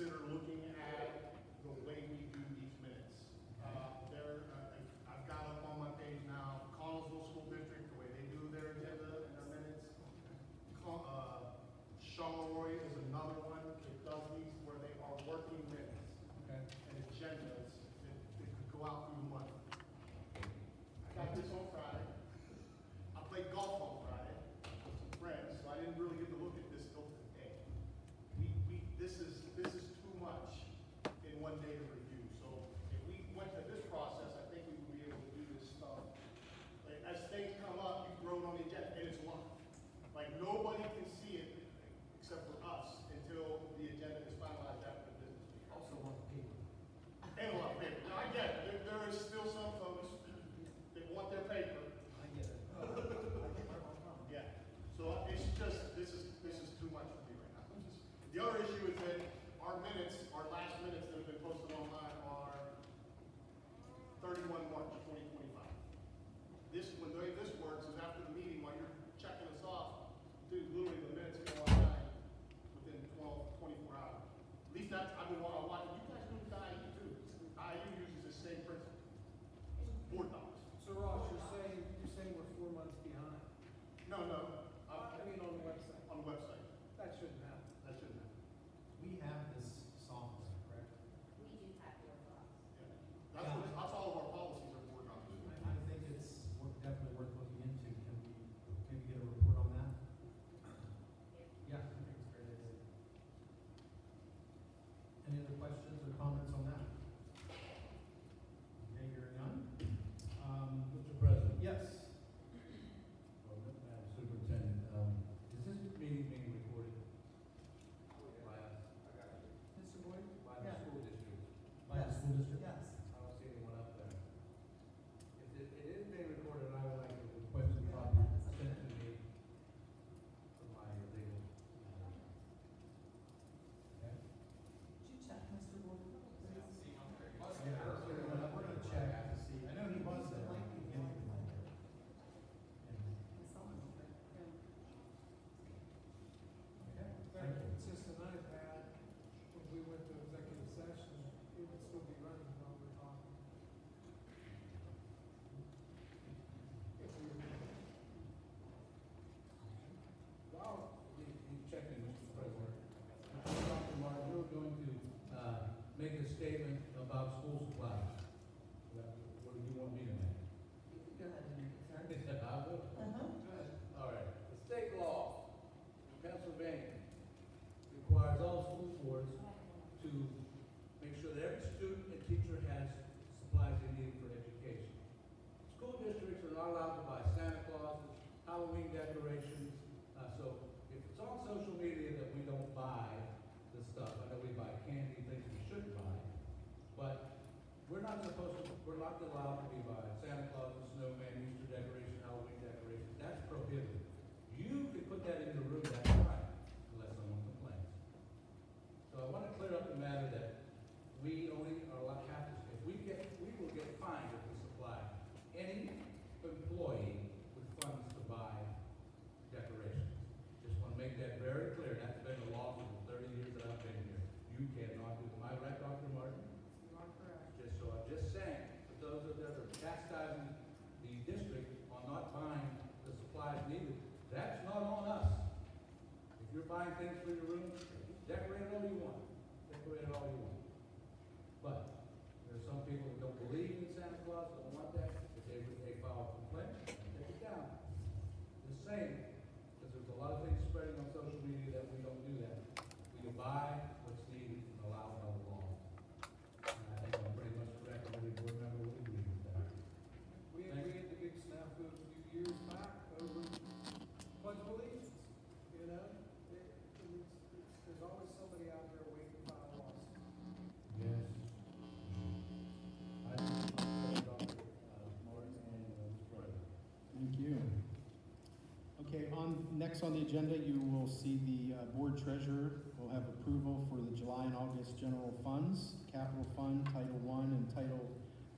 consider looking at the way we do these minutes. I've got up on my page now, Connellsville School District, the way they do their agenda and their minutes. Charleroi is another one that does these where they are working minutes and agendas that could go out through the month. I got this on Friday. I played golf on Friday with some friends, so I didn't really get to look at this till today. This is too much in one day to review. So if we went to this process, I think we would be able to do this stuff. Like, as things come up, you throw it on the agenda, and it's live. Like, nobody can see it except for us until the agenda is finalized after the business meeting. Also want the paper. And a lot of paper. Now, I get it. There is still some folks that want their paper. I get it. Yeah. So it's just, this is too much for me right now. The other issue is that our minutes, our last minutes that have been posted online are 31 March 2025. When the way this works is after the meeting, while you're checking us off, dude, literally the minutes go online within 24 hours. At least that's, I've been watching, you guys do it with IU too. IU uses the same principle. It's board docs. So Ross, you're saying we're 4 months behind? No. I mean on the website. On the website. That shouldn't happen. That shouldn't happen. We have this software, correct? We do have your thoughts. Yeah. That's all of our policies are board docs. I think it's definitely worth looking into. Can we maybe get a report on that? Yeah, I think it's very good. Any other questions or comments on that? Okay, hearing none. Mr. President. Yes. Madam Superintendent, is this meeting being recorded by us? Mr. Boyd? By the school district? By the school district? Yes. I don't see anyone up there. If it is being recorded, I would like to request a copy sent to me for my legal. Okay? Did you check, Mr. Ward? Yeah, we're gonna check to see. I know he was there. Okay, thank you. Since tonight, Pat, when we went to executive session, it would still be running while we're talking. If we were. Wow, you checked in, Mr. President. Dr. Martin, you're going to make a statement about school supplies. What do you want me to make? Go ahead and make it, sir. I will. All right. The state law in Pennsylvania requires all school boards to make sure that every student and teacher has supplies they need for education. School districts are not allowed to buy Santa Clauses, Halloween decorations. So if it's on social media that we don't buy the stuff, I know we buy candy, things we shouldn't buy, but we're not allowed to be buying Santa Claus, snowman, Easter decoration, Halloween decorations. That's prohibited. You can put that in the room, that's fine, unless someone complains. So I want to clear up the matter that we only are allowed we will get fined if we supply any employee with funds to buy decorations. Just want to make that very clear. That's been the law for the 30 years that I've been here. You cannot do it. Am I right, Dr. Martin? You are correct. I'm just saying, for those that are chastising the district on not buying the supplies needed, that's not on us. If you're buying things for your room, decorate it all you want. Decorate it all you want. But there's some people that don't believe in Santa Claus, don't want that. If they file a complaint, take it down. Just saying, because there's a lot of things spreading on social media that we don't do that. We can buy what's needed and allow by the law. And I think I'm pretty much correct, every board member would agree with that. We had the big snafu a few years back over Pledge of Allegiance, you know? There's always somebody out there waiting to file a lawsuit. Yes. I think Dr. Martin and Mr. President. Thank you. Okay, next on the agenda, you will see the board treasurer will have approval for the July and August general funds, capital fund, Title I and Title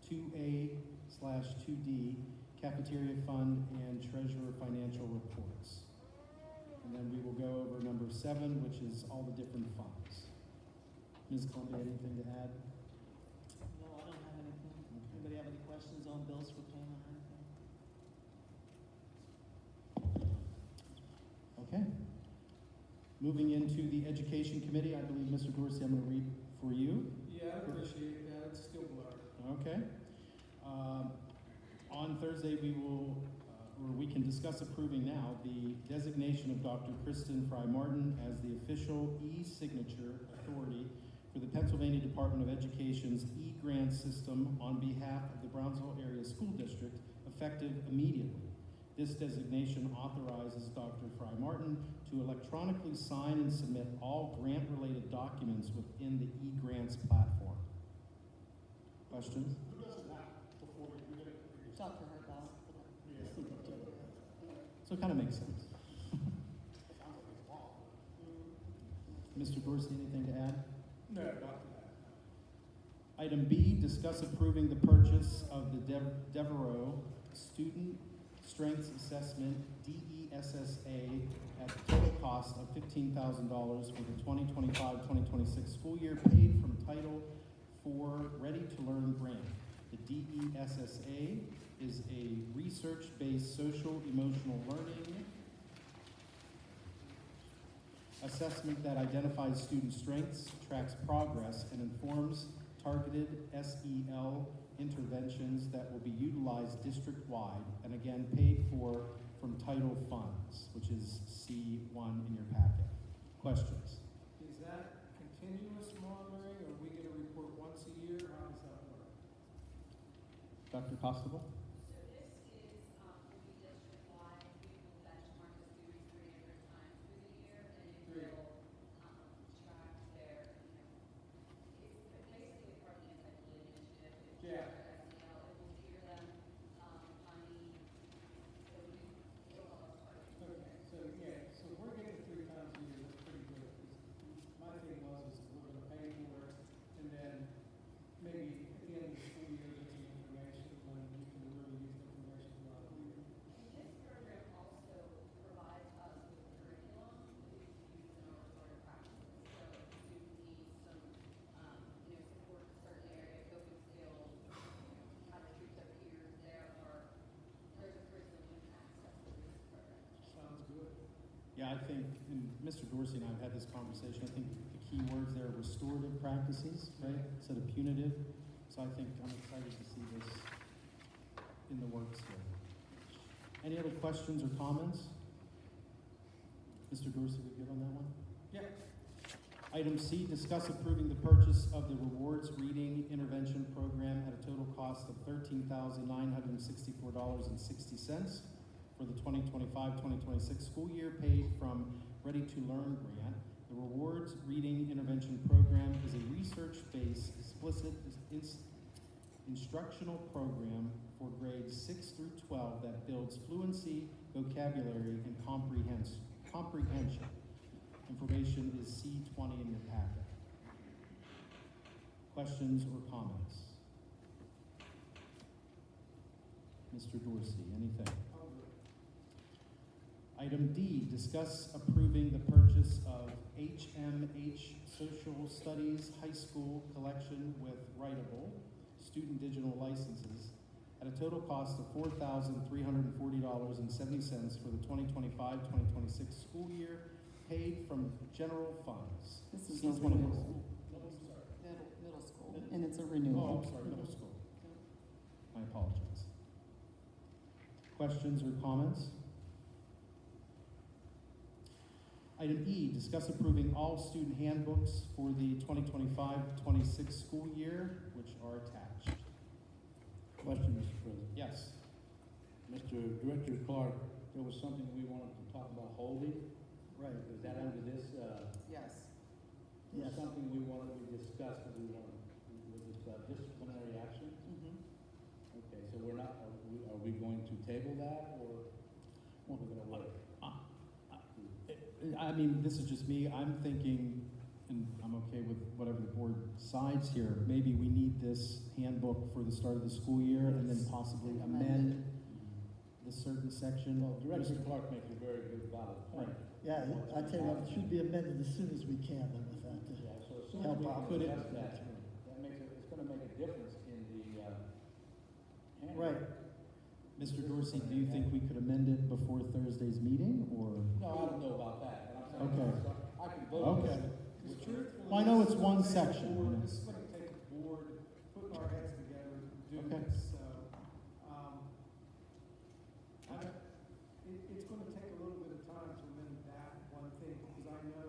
2A/2D, cafeteria fund, and treasurer financial reports. And then we will go over number 7, which is all the different funds. Ms. Columbia, anything to add? No, I don't have anything. Anybody have any questions on bills for payment or anything? Okay. Moving into the Education Committee, I believe, Mr. Dorsey, I'm going to read for you. Yeah, I appreciate that, it's still blurred. Okay. On Thursday, we will, or we can discuss approving now the designation of Dr. Kristen Fry Martin as the official e-signature authority for the Pennsylvania Department of Education's e-grant system on behalf of the Brownsville Area School District, effective immediately. This designation authorizes Dr. Fry Martin to electronically sign and submit all grant-related documents within the e-grants platform. Questions? Who does that before we get it? Talk to her about. Yeah. So it kind of makes sense. Sounds like it's law. Mr. Dorsey, anything to add? No, not that. Item B, discuss approving the purchase of the Devereaux Student Strengths Assessment, DESSA, at the total cost of $15,000 for the 2025-2026 school year, paid from Title IV Ready to Learn grant. The DESSA is a research-based social emotional learning assessment that identifies student strengths, tracks progress, and informs targeted SEL interventions that will be utilized district-wide and again paid for from title funds, which is C1 in your packet. Questions? Is that continuous monitoring, or we get a report once a year, how does that work? Dr. Costable? So this is, will be district-wide, we will benchmark the students 3 different times through the year, and it Great. will, track their, it's basically part of the anti-bullying initiative. It's Yeah. their SEL, it will tier them, funny, so it'll help us target. Okay, so, yeah, so if we're getting 3 times a year, that's pretty good, 'cause my thing was, is we're gonna pay for it, and then maybe at the end of the school year, get some information, when we can really use the information throughout the year. This program also provides us with curriculum that we can use in our restorative practices. So if a student needs some, support in a certain area, coping skills, how to treat their peers, there's a curriculum you can access through this program. Sounds good. Yeah, I think, and Mr. Dorsey and I have had this conversation, I think the key words there are restorative practices, right, instead of punitive. So I think I'm excited to see this in the works here. Any other questions or comments? Mr. Dorsey, we good on that one? Yeah. Item C, discuss approving the purchase of the Rewards Reading Intervention Program at a total cost of $13,964.60 for the 2025-2026 school year, paid from Ready to Learn grant. The Rewards Reading Intervention Program is a research-based, explicit instructional program for grades 6 through 12 that builds fluency, vocabulary, and comprehension. Information is C20 in your packet. Questions or comments? Mr. Dorsey, anything? I'll do it. Item D, discuss approving the purchase of HMH Social Studies High School Collection with Writable student digital licenses at a total cost of $4,340.70 for the 2025-2026 school year, paid from general funds. This is a C21. renewal. Middle school, and it's a renewal. Oh, I'm sorry, middle school. My apologies. Questions or comments? Item E, discuss approving all student handbooks for the 2025-26 school year, which are attached. Question, Mr. President. Yes. Mr. Director Clark, there was something we wanted to talk about holding. Right. Is that under this, Yes. was something we wanted to discuss, because we wanted, was it disciplinary action? Okay, so we're not, are we going to table that, or we're gonna wait? I mean, this is just me, I'm thinking, and I'm okay with whatever the board decides here, maybe we need this handbook for the start of the school year and then possibly amend the certain section. Well, Director Clark makes a very good valid point. Right. Yeah, I tell you what, it should be amended as soon as we can, then with that. Yeah, so as help out. Could it? That makes it, it's gonna make a difference in the, handling. Right. Mr. Dorsey, do you think we could amend it before Thursday's meeting, or? No, I don't know about that, but I'm saying, Okay. I can vote. Okay. Because truthfully, Well, I know it's this is one gonna take the section, board- you know. This is gonna take the board putting our heads together to do Okay. this, so, it's gonna take a little bit of time to amend that one thing, because I know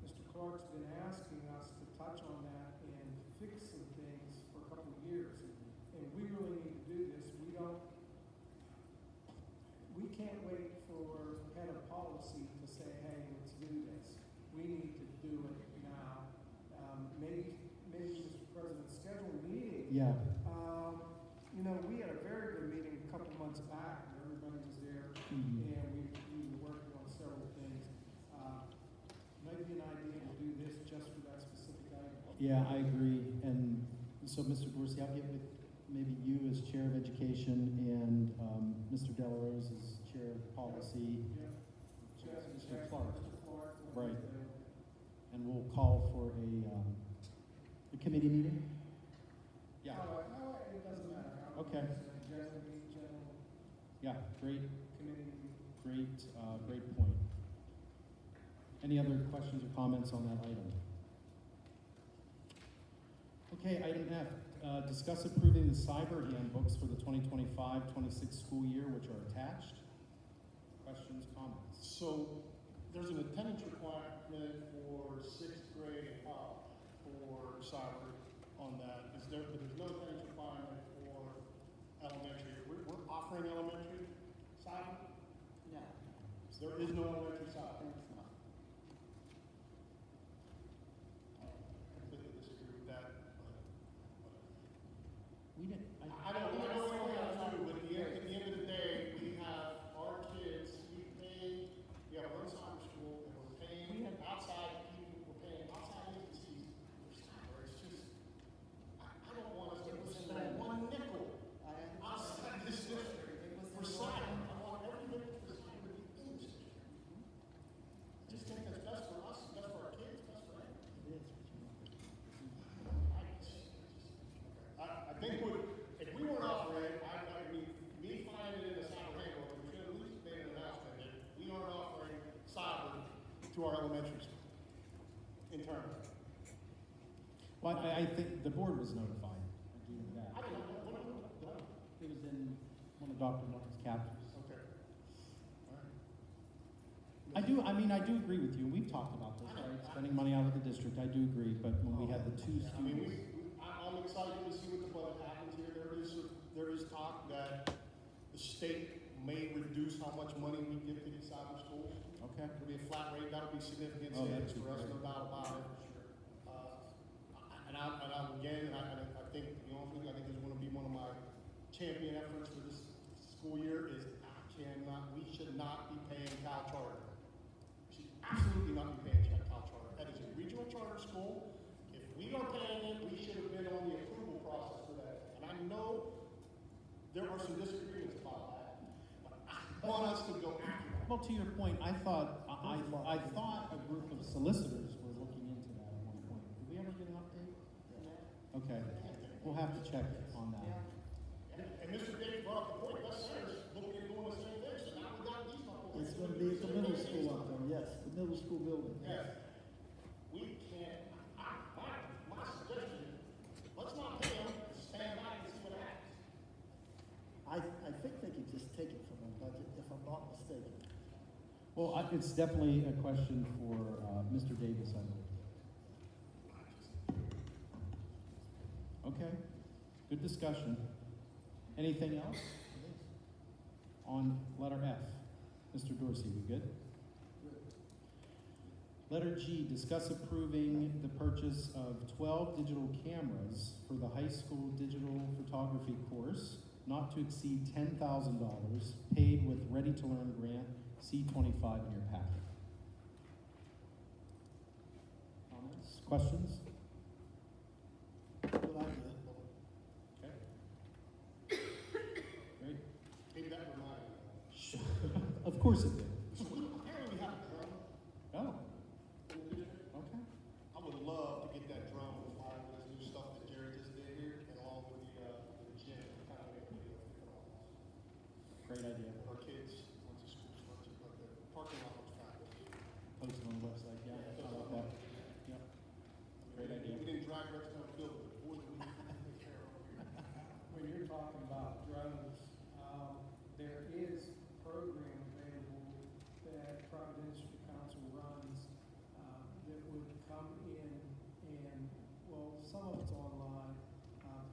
Mr. Clark's been asking us to touch on that and fix some things for a couple of years, and we really need to do this. We can't wait for head of policy to say, hey, let's do this. We need to do it now. Maybe, Mr. President, schedule a meeting. Yeah, You know, we had a very good meeting a couple months back, and everybody was there, Mhm. and we were working on several things. Maybe an idea to do this just for that specific item. yeah, I agree. And so, Mr. Dorsey, I'll get with maybe you as Chair of Education and Mr. Delarose as Chair of Policy, Yeah. Mr. Clark. Mr. Clark. Right. And we'll call for a committee meeting? Yeah, No, it doesn't matter. How it Okay. is, general yeah, great, committee. great point. Any other questions or comments on that item? Okay, item F, discuss approving the cyber handbooks for the 2025-26 school year, which are attached. Questions, comments? So there's an attendance requirement for sixth grade and up for cyber on that. But there's no attendance requirement for elementary. We're offering elementary cyber. No, So there is no elementary cyber. it's not. I completely disagree with that, but whatever. We didn't, I don't know what we gotta do, but at the end of the day, we have our kids, we have one cyber school, and we're paying outside people, we're paying outside agencies for cyber. It's just, I don't want us to spend one nickel outside this district for cyber. I want every nickel for cyber to be in this district. I just think that's best for us, best for our kids, best for everyone. I think if we weren't offering it, I mean, me finding it in the cyber handbook, we should at least made an announcement that we aren't offering cyber to our elementary school internally. well, I think the board was notified. I do know that. I don't know. It was in one of Dr. Martin's chapters. Okay. All right. I do agree with you, we've talked about this, right, spending money out of the district, I do agree, but when we had the two I mean, students. I'm excited to see what the budget happens here. There is talk that the state may reduce how much money we give to these cyber schools. Okay, It'll be a flat rate, that'll be significant Oh, that'd savings be for us, great. no doubt about it. I think, to be honest with you, I think this is gonna be one of my champion efforts for this school year is we should not be paying Cal Charter. We should absolutely not be paying Cal Charter. That is a regional charter school. If we are paying it, we should have been on the approval process for that. And I know there are some disagreements about that, but I want us to go after that. well, to your point, I thought a group of solicitors were looking into that at one point. Did we ever get an update? Okay, we'll have to check on that. And Mr. Davis brought up the point, Les Center's looking at doing the same thing, so now we got these couple. It's gonna be at the middle school up there, yes, the middle school building. Yes. We can't, my suggestion, let's not pay them, stand back and see what happens. I think they could just take it from the budget, if I'm not mistaken. Well, it's definitely a question for Mr. Davis, I believe. Okay, good discussion. Anything else? On letter F, Mr. Dorsey, we good? Letter G, discuss approving the purchase of 12 digital cameras for the high school digital photography course, not to exceed $10,000, paid with Ready to Learn grant, C25 in your packet. Comments, questions? Good idea. Okay. Great. Maybe that reminded me. Of course it did. So apparently we have a drone Oh, in the district. okay. I would love to get that drone great idea. Our kids, once the school starts, but the parking lot was fabulous. Post it on the website, yeah, I like that. Yep, great idea. We didn't drag rest of the field, but boy, did we take care of it. When you're talking about drones, there is a program available that Providential Council runs, that would come in and, well, some of it's online.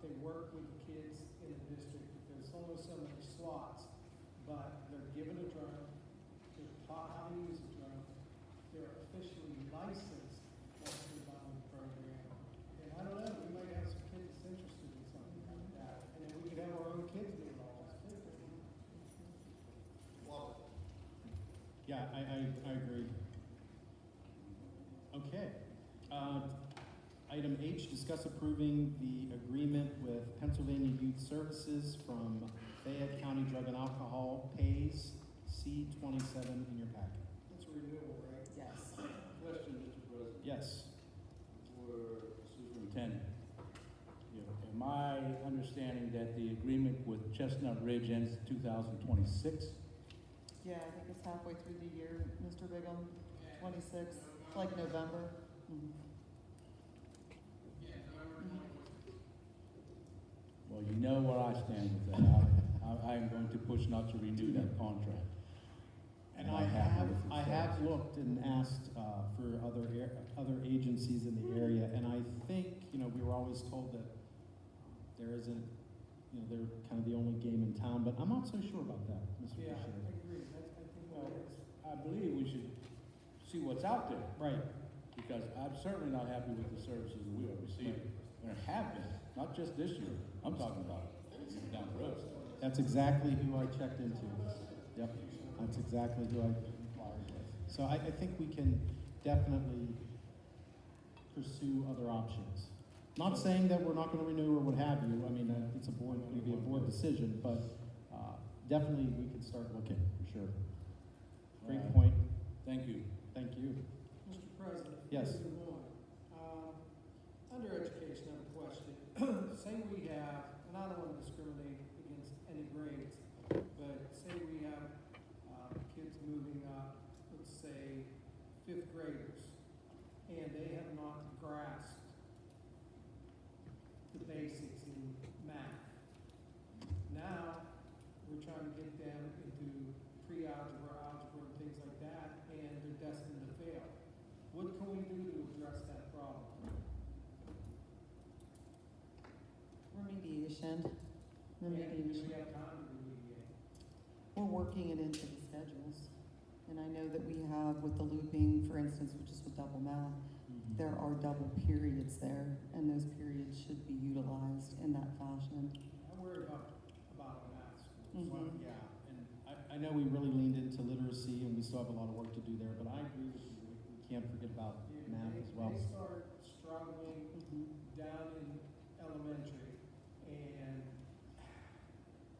They work with the kids in the district because there's only so many slots, but they're given a drone, they're taught how to use a drone, they're officially licensed once they're done with the program. And I don't know, we might have some kids interested in something like that, and then we could have our own kids do it all. Love it. Yeah, I agree. Okay. Item H, discuss approving the agreement with Pennsylvania Youth Services from Fayette County Drug and Alcohol Pays C27 in your packet. It's a renewal, right? Yes. Question, Mr. President. Yes. For Superintendent. Am I understanding that the agreement with Chestnut Ridge ends 2026? Yeah, I think it's halfway through the year, Mr. Bigham, 26, like November. Mhm. Well, you know where I stand with that. I am going to push not to renew that contract. And I'm I happy have, with the I have service. looked and asked for other agencies in the area, and I think, we were always told that there isn't, they're kind of the only game in town, but I'm not so sure about that, Mr. Yeah, I Bashir. agree, I think Well, it is. I believe we should see what's out there, Right, because I'm certainly not happy with the services that we are receiving. There have been, not just this year, I'm talking about down the road. that's exactly who I checked into. Yep, that's exactly who I inquired with. So I think we can definitely pursue other options. Not saying that we're not gonna renew or what have you, I mean, it's maybe a board decision, but, definitely we can start looking, for sure. Great Right. point, Thank you. thank you. Mr. President? Yes. Mr. Moore, under education, I have a question. Say we have, and I don't want to discriminate against any grades, but say we have, kids moving up, let's say, fifth graders, and they have not grasped the basics in math. Now, we're trying to get them into pre-algebra, algebra, and things like that, and they're destined to fail. What can we do to address that problem? Remediation. And do Remediation. we have time to remediate? We're working it into the schedules. And I know that we have with the looping, for instance, which is with double math, there are double periods there, and those periods should be utilized in that fashion. I worry about our math schools. Mhm. Well, yeah, and I know we really leaned into literacy, and we still have a lot of work to do there, but I agree with you, we can't forget about Yeah, math they- as well. They start struggling Mhm. down in elementary, and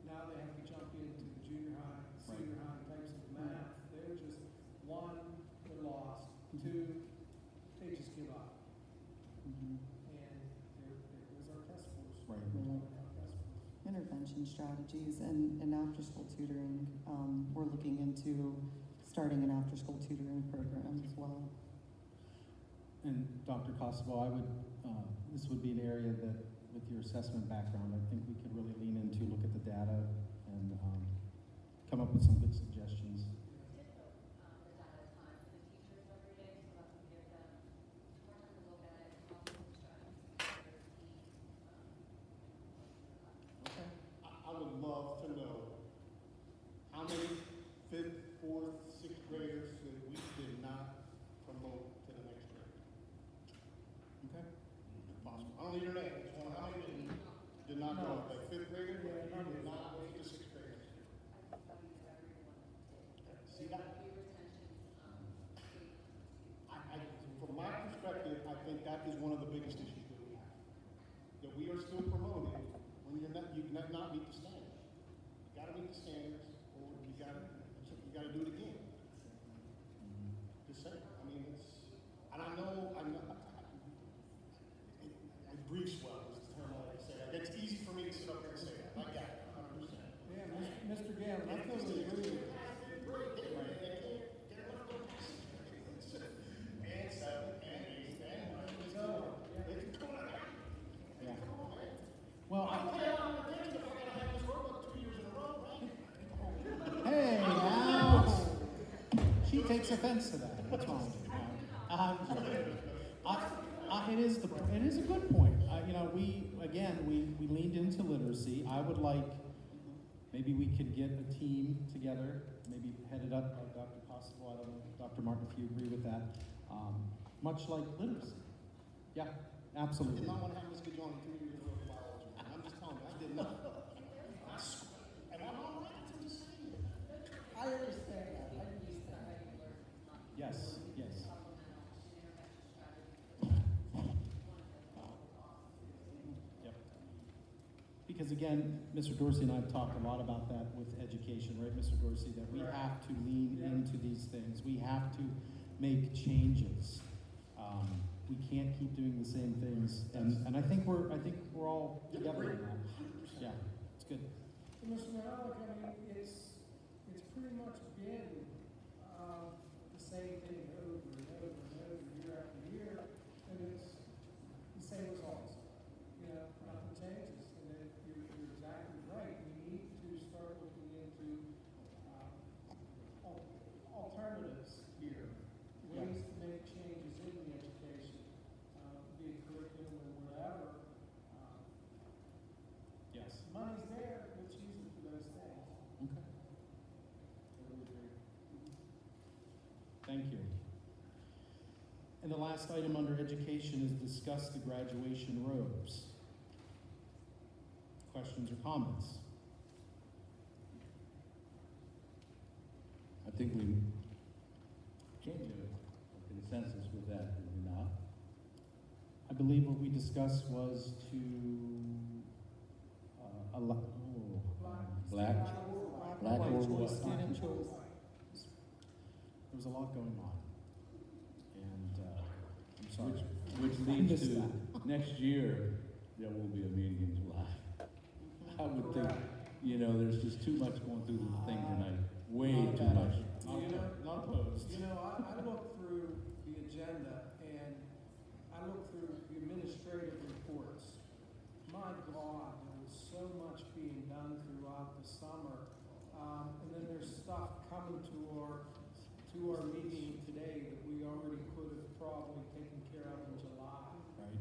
now they have to jump into junior high, senior high types of math. They're just, one, they're lost, two, they just give up. Mhm. And there goes our test scores. Right. We're talking about test scores. Intervention strategies and after-school tutoring. We're looking into starting an after-school tutoring program as well. And Dr. Kosovo, this would be an area that, with your assessment background, I think we could really lean into, look at the data, and come up with some good suggestions. Did the data time for the teachers every day, so that would give them more time to look at it and help them strategies. Okay. I would love to know how many fifth, fourth, sixth graders that we did not promote to the next grade. Okay. If possible. I don't need your name, just want how many did not go, like fifth grader, you did not go to the sixth graders. I can tell you that everyone did. See There that? would be retentions, From my perspective, I think that is one of the biggest issues that we have. That we are still promoting when you not meet the standards. You gotta meet the standards, or you gotta do it again. Just saying, I mean, and I know, it breathes well, is the term I like to say. Like, it's easy for me to sit up here and say that, I got it, 100%. Yeah, Mr. Gannon, I feel takes offense to that, that's fine. It is a good point. You know, we leaned into literacy. I would like, maybe we could get a team together, maybe headed up by Dr. Possible, I don't know, Dr. Martin, if you agree with that, much like literacy. Yeah, I absolutely. did not want to have Mr. Johnny 3 years of biology. I'm just telling you, I did not. And I'm all right, I'm just saying. I understand that, I understand. Yes, yes. Yep. Because again, Mr. Dorsey and I have talked a lot about that with education, right, Mr. Dorsey, that we have to lean into these things. We have to make changes. We can't keep doing the same things, and I think we're all together in that. Yeah, it's good. So, Mr. Malik, I mean, it's pretty much been, the same thing over and over and over, year after year, and it's the same results. You know, nothing changes, and then you're exactly right, we need to start looking into, alternatives here, ways to make changes in the education, be it curriculum or whatever. Yes. Money's there, let's use it for those things. Okay. Totally agree. Thank you. And the last item under education is discuss the graduation robes. Questions or comments? I think we came to a consensus with that, did we not? I believe what we discussed was to allow. Black or what? Student choice. There was a lot going on, and I'm sorry. Which I leads missed to, that. next year, there will be a meeting in July. I would think, you know, there's just too much going through the thing tonight, way too much. Not opposed. You know, I looked through the agenda and I looked through the administrative reports. My God, there was so much being done throughout the summer. And then there's stuff coming to our meeting today that we already could have probably taken care of in July. Right.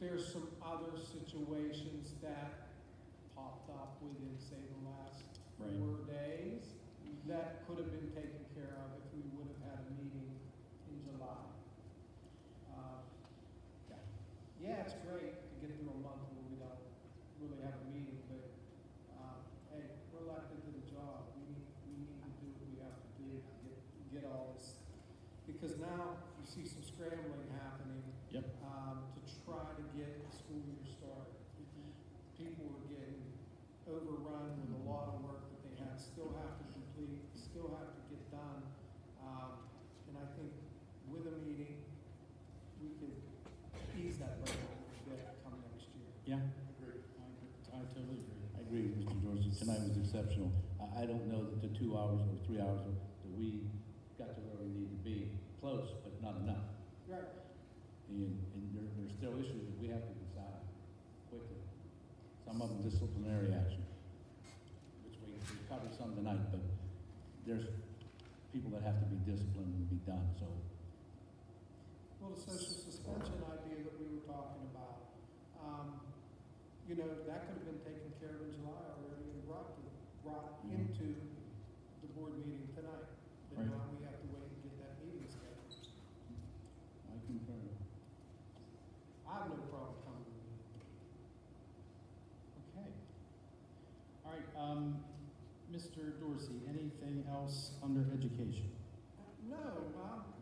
There's some other situations that popped up within, say, the last Right. 4 days that could have been taken care of if we would have had a meeting in July. Yeah, it's great to get through a month where we don't really have a meeting, but, hey, we're elected to the job. We need to do what we have to do to get all this. Because now you see some scrambling happening. Yep. To try to get the school year started. People are getting overrun with a lot of work that they still have to complete, still have to get done. And I think with a meeting, we could ease that burden a little bit come next year. Yeah. I totally agree. I agree, Mr. Dorsey, tonight was exceptional. I don't know that the 2 hours or 3 hours that we got to where we need to be, close, but not enough. Right. And there's still issues that we have to decide quickly. Some of them disciplinary action, which we covered some tonight, but there's people that have to be disciplined and be done, so. Well, the social suspension idea that we were talking about, you know, that could have been taken care of in July already and brought into the board meeting tonight. But Right. now we have to wait and get that meeting scheduled. I concur. I have no problem coming to the meeting. Okay. All right, Mr. Dorsey, anything else under education? No,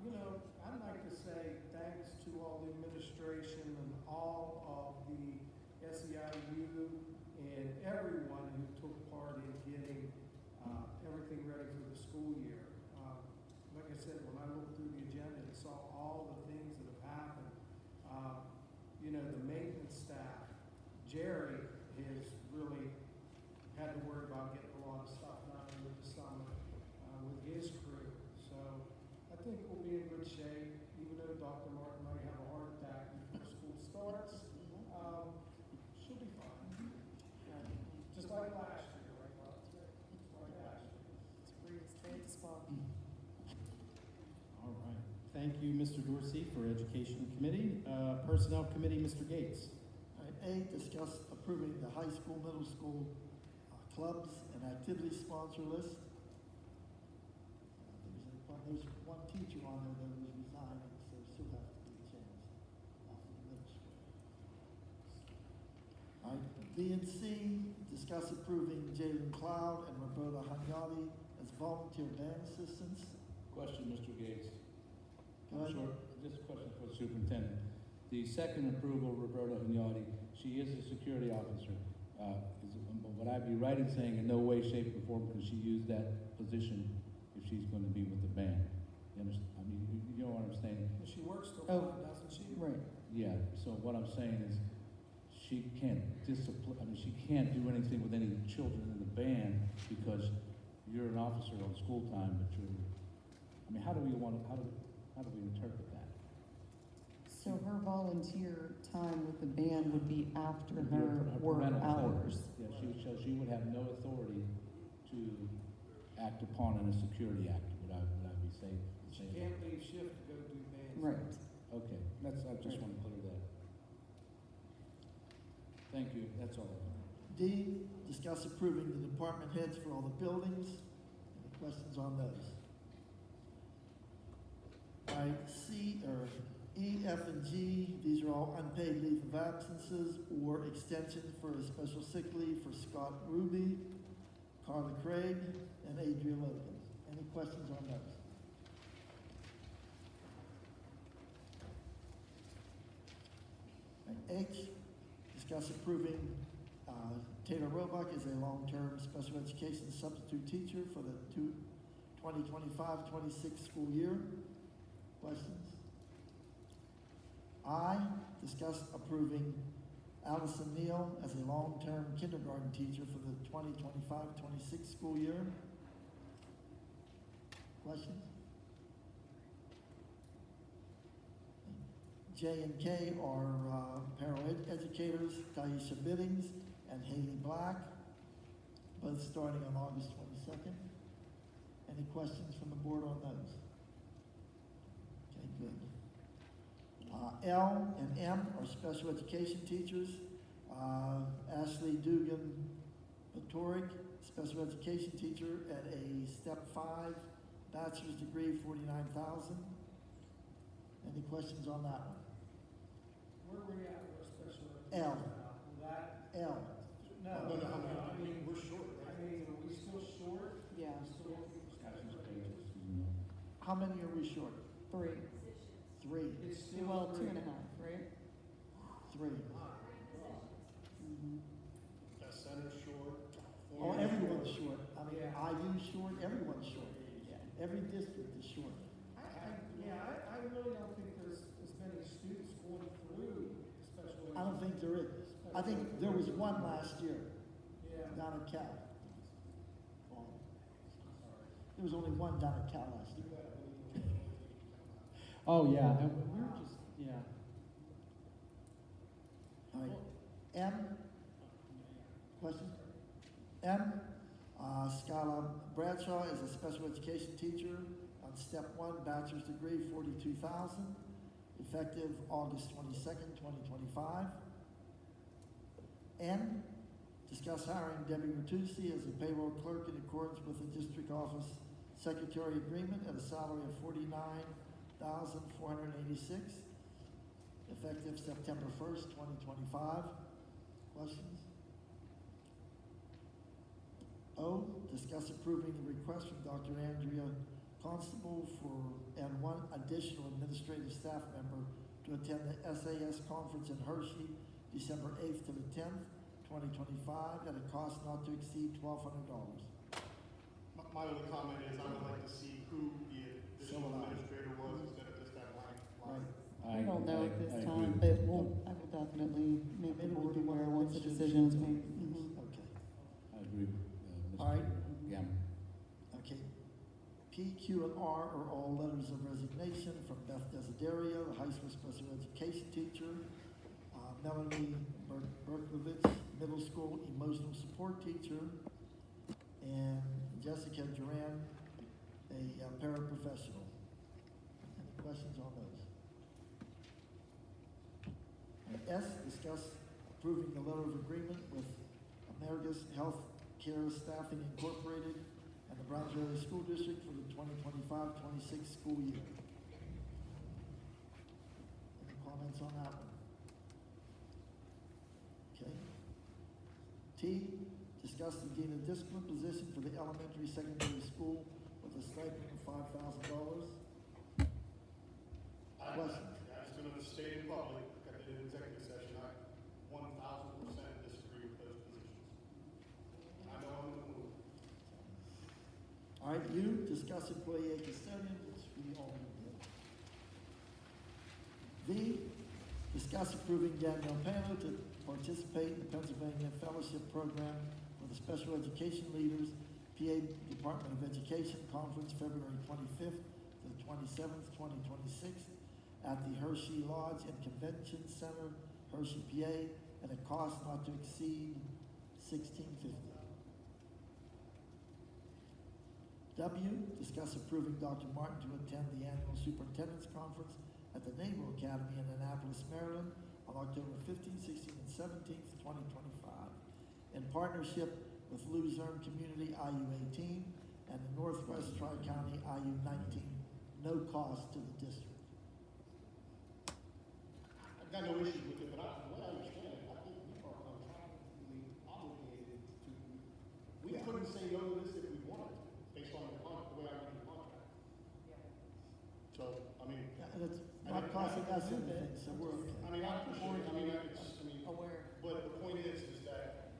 you know, I'd like to say thanks to all the administration and all of the SEIU and everyone who took part in getting everything ready for the school year. Like I said, when I looked through the agenda and saw all the things that have happened, you know, the maintenance staff, Jerry has really had to worry about getting a lot of stuff done over the summer with his crew. So I think we'll be in good shape, even though Dr. Martin might have a heart attack before school starts. She'll be fine. Just like last year, right, Bob? Just like last year. It's great, it's great spot. Thank you, Mr. Dorsey, for Education Committee. Personnel Committee, Mr. Gates. All right, A, discuss approving the high school, middle school clubs and activity sponsor list. There's one teacher on there that was resigning, so still has to be changed off of the middle school. All right, B and C, discuss approving Jalen Cloud and Roberta Hanyadi as volunteer band assistants. Question, Mr. Gates. Go ahead. Sure, just a question for the superintendent. The second approval, Roberta Hunyadi, she is a security officer. Would I be right in saying in no way, shape, or form can she use that position if she's going to be with the band? You understand? I mean, you know what I'm saying? Well, she works till Oh. 5, doesn't she? Right. Yeah, so what I'm saying is, she can't she can't do anything with any children in the band because you're an officer on school time, but how do we interpret that? So her volunteer time with the band would be after Would be her work parental thing. hours. Yeah, she would have no authority to act upon in a security act, would I be saying? She can't leave shift to go do band. Right. Okay, I just want to clear that. Thank you, that's all. D, discuss approving the department heads for all the buildings. Any questions on those? All right, C, or E, F, and G, these are all unpaid leave of absences or extensions for a special sick leave for Scott Ruby, Carla Craig, and Adria Logan. Any questions on those? And H, discuss approving Taylor Roebuck as a long-term special education substitute teacher for the 2025-26 school year. Questions? I, discuss approving Allison Neal as a long-term kindergarten teacher for the 2025-26 school year. Questions? J and K are para-educators, Taisha Biddings and Haley Black, both starting on August 22nd. Any questions from the board on those? Okay, good. L and M are special education teachers. Ashley Dugan Patoric, special education teacher at a step 5, bachelor's degree, $49,000. Any questions on that one? Where are we at with special L. education? That, L. no, No, no, I mean, we're short, I mean, are we still short? Yeah. We still looking for special education? How many are we short? 3. 3. It's still Well, 3. 2.5, right? 3. Mm-hmm. That center short. Oh, everyone's short. I mean, Yeah. IU's short, everyone's short. Every district is short. I really don't think there's as many students going through special education. I don't think there is. I think there was one last year Yeah. down at Cal. There was only one down at Cal last year. Oh, yeah, and we're just, yeah. All right. M, question? M, Skylar Bradshaw is a special education teacher on step 1, bachelor's degree, $42,000, effective August 22nd, 2025. N, discuss hiring Debbie Ratusi as a payroll clerk in accordance with the district office secretary agreement at a salary of $49,486, effective September 1st, 2025. Questions? O, discuss approving the request from Dr. Andrea Constable and one additional administrative staff member to attend the SAS conference in Hershey, December 8th to the 10th, 2025, at a cost not to exceed $1,200. My only comment is I would like to see who the additional So would I. administrator was instead of just that blank line. I don't know at this I time, agree. but I will definitely make the Maybe we'll board do one aware once the administrative decision is staff. made. Mhm. Okay. I agree with All right. Mr. Gammon. Okay. P, Q, and R are all letters of resignation from Beth Desiderio, the high school special education teacher, Melanie Berkovich, middle school emotional support teacher, and Jessica Duran, a paraprofessional. Any questions on those? S, discuss approving the letter of agreement with Amerigus Healthcare Staffing Incorporated and the Browns Area School District for the 2025-26 school year. Any comments on that one? Okay. T, discuss the dean of discipline position for the elementary secondary school with a stipend of $5,000. Questions? As been stated in public, I did an executive session, I 1,000% disagree with those positions. I know I'm in the mood. All right, U, discuss employee aid custodian, which we all did. V, discuss approving Danielle Pano to participate in the Pennsylvania Fellowship Program for the Special Education Leaders, PA Department of Education Conference, February 25th to the 27th, 2026, at the Hershey Lodge and Convention Center, Hershey, PA, at a cost not to exceed $1,650. W, discuss approving Dr. Martin to attend the annual superintendent's conference at the Naval Academy in Annapolis, Maryland, on October 15th, 16th, and 17th, 2025, in partnership with Luzerne Community IU-18 and the Northwest Tri-County IU-19, no cost to the district. I've got no issue with it, but the way I understand it, I think we are contractually obligated to, we couldn't say no to this if we wanted to, based on the way I read the contract. So, I mean. And it's not costing us anything, so we're okay. I mean, I appreciate it, Aware. but the point is that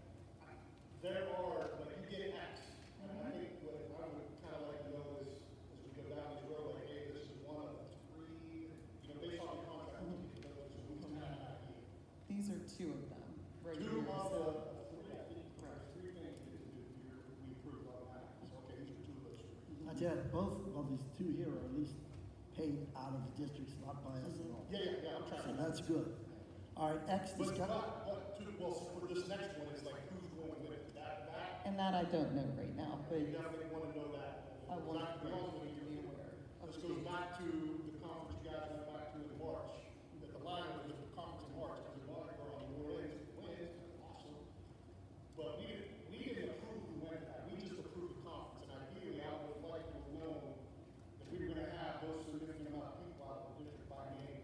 there are, like, you get X, and I think what I would kind of like to know is, as we go down this road, like, hey, this is one of three, based on the contract, we can go to, we can have an idea. These are two of them, right Two here, of so. the three, I think, there's three things we approved on that, so, okay, these are two of those three. I tell you, both of these two here are at least paid out of the districts, not by us at all. Yeah, I'm So tracking. that's good. All right, X, But, discuss. for this next one, it's like, who's going with it? That, And that I don't know right now, but you definitely want to know that. I want Because to also be aware of This the goes back to the conference you guys went back to in March, that the line was just the conference in March, because we wanted to go on New Orleans, wins, awesome. But we didn't approve who went to that, we just approved the conference, and ideally, I would like to have known that we were gonna have those significant amount of people out of the district by name.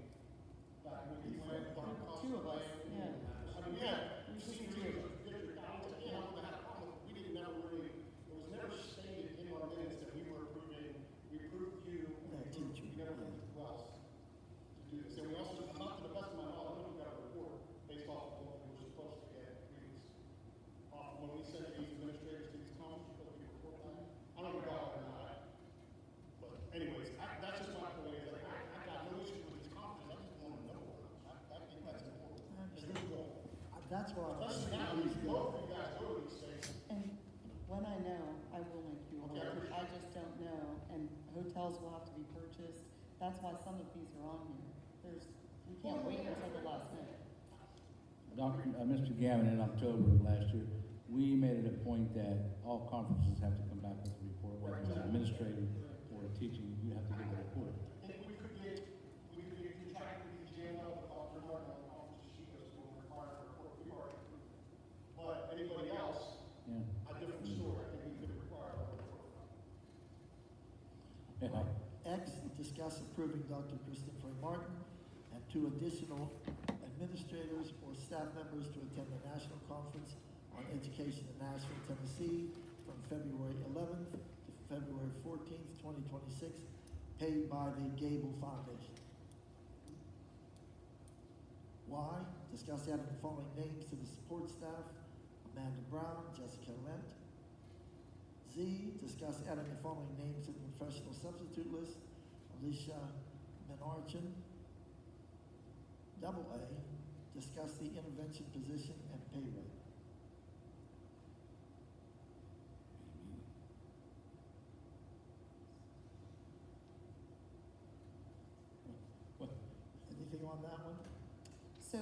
Back when we went, on the two of us, conference. yeah. I mean, yeah, we've seen two of the district, I was like, yeah, I'm gonna have a problem, we didn't never really, it was never stated in our minutes that we were approving, we approved you. That teacher, We never yeah. went to us to do this, and we also, not to the best of my knowledge, I don't think we got a report based off of what we were supposed to get previously. When we sent these administrators to these conferences, we're supposed to report back. I don't know about it or not, but anyways, that's just my point, is like, I got no issue with this conference, I just want to know. I think that's important. That's why. Especially now, we both of you guys go to these things. And when I know, I will make you aware. I just don't know, and hotels will have to be purchased. That's why some of these are on here. We can't wait until the last minute. Mr. Gavin, in October of last year, we made it a point that all conferences have to come back with a report, whether it's administrative or teaching, you have to give a report. And we could get contracted with these JML, with Dr. Martin, on the conference sheet, as will require a report, we already approved. But anybody else, Yeah. a different story, I think we could require a report. Yeah. X, discuss approving Dr. Christopher Martin and two additional administrators or staff members to attend the National Conference on Education in Nashville, Tennessee, from February 11th to February 14th, 2026, paid by the Gable Foundation. Y, discuss adding the following names to the support staff: Amanda Brown, Jessica Rent. Z, discuss adding the following names to the professional substitute list: Alicia Menarchin. Double A, discuss the intervention position and pay rate. Anything on that one? So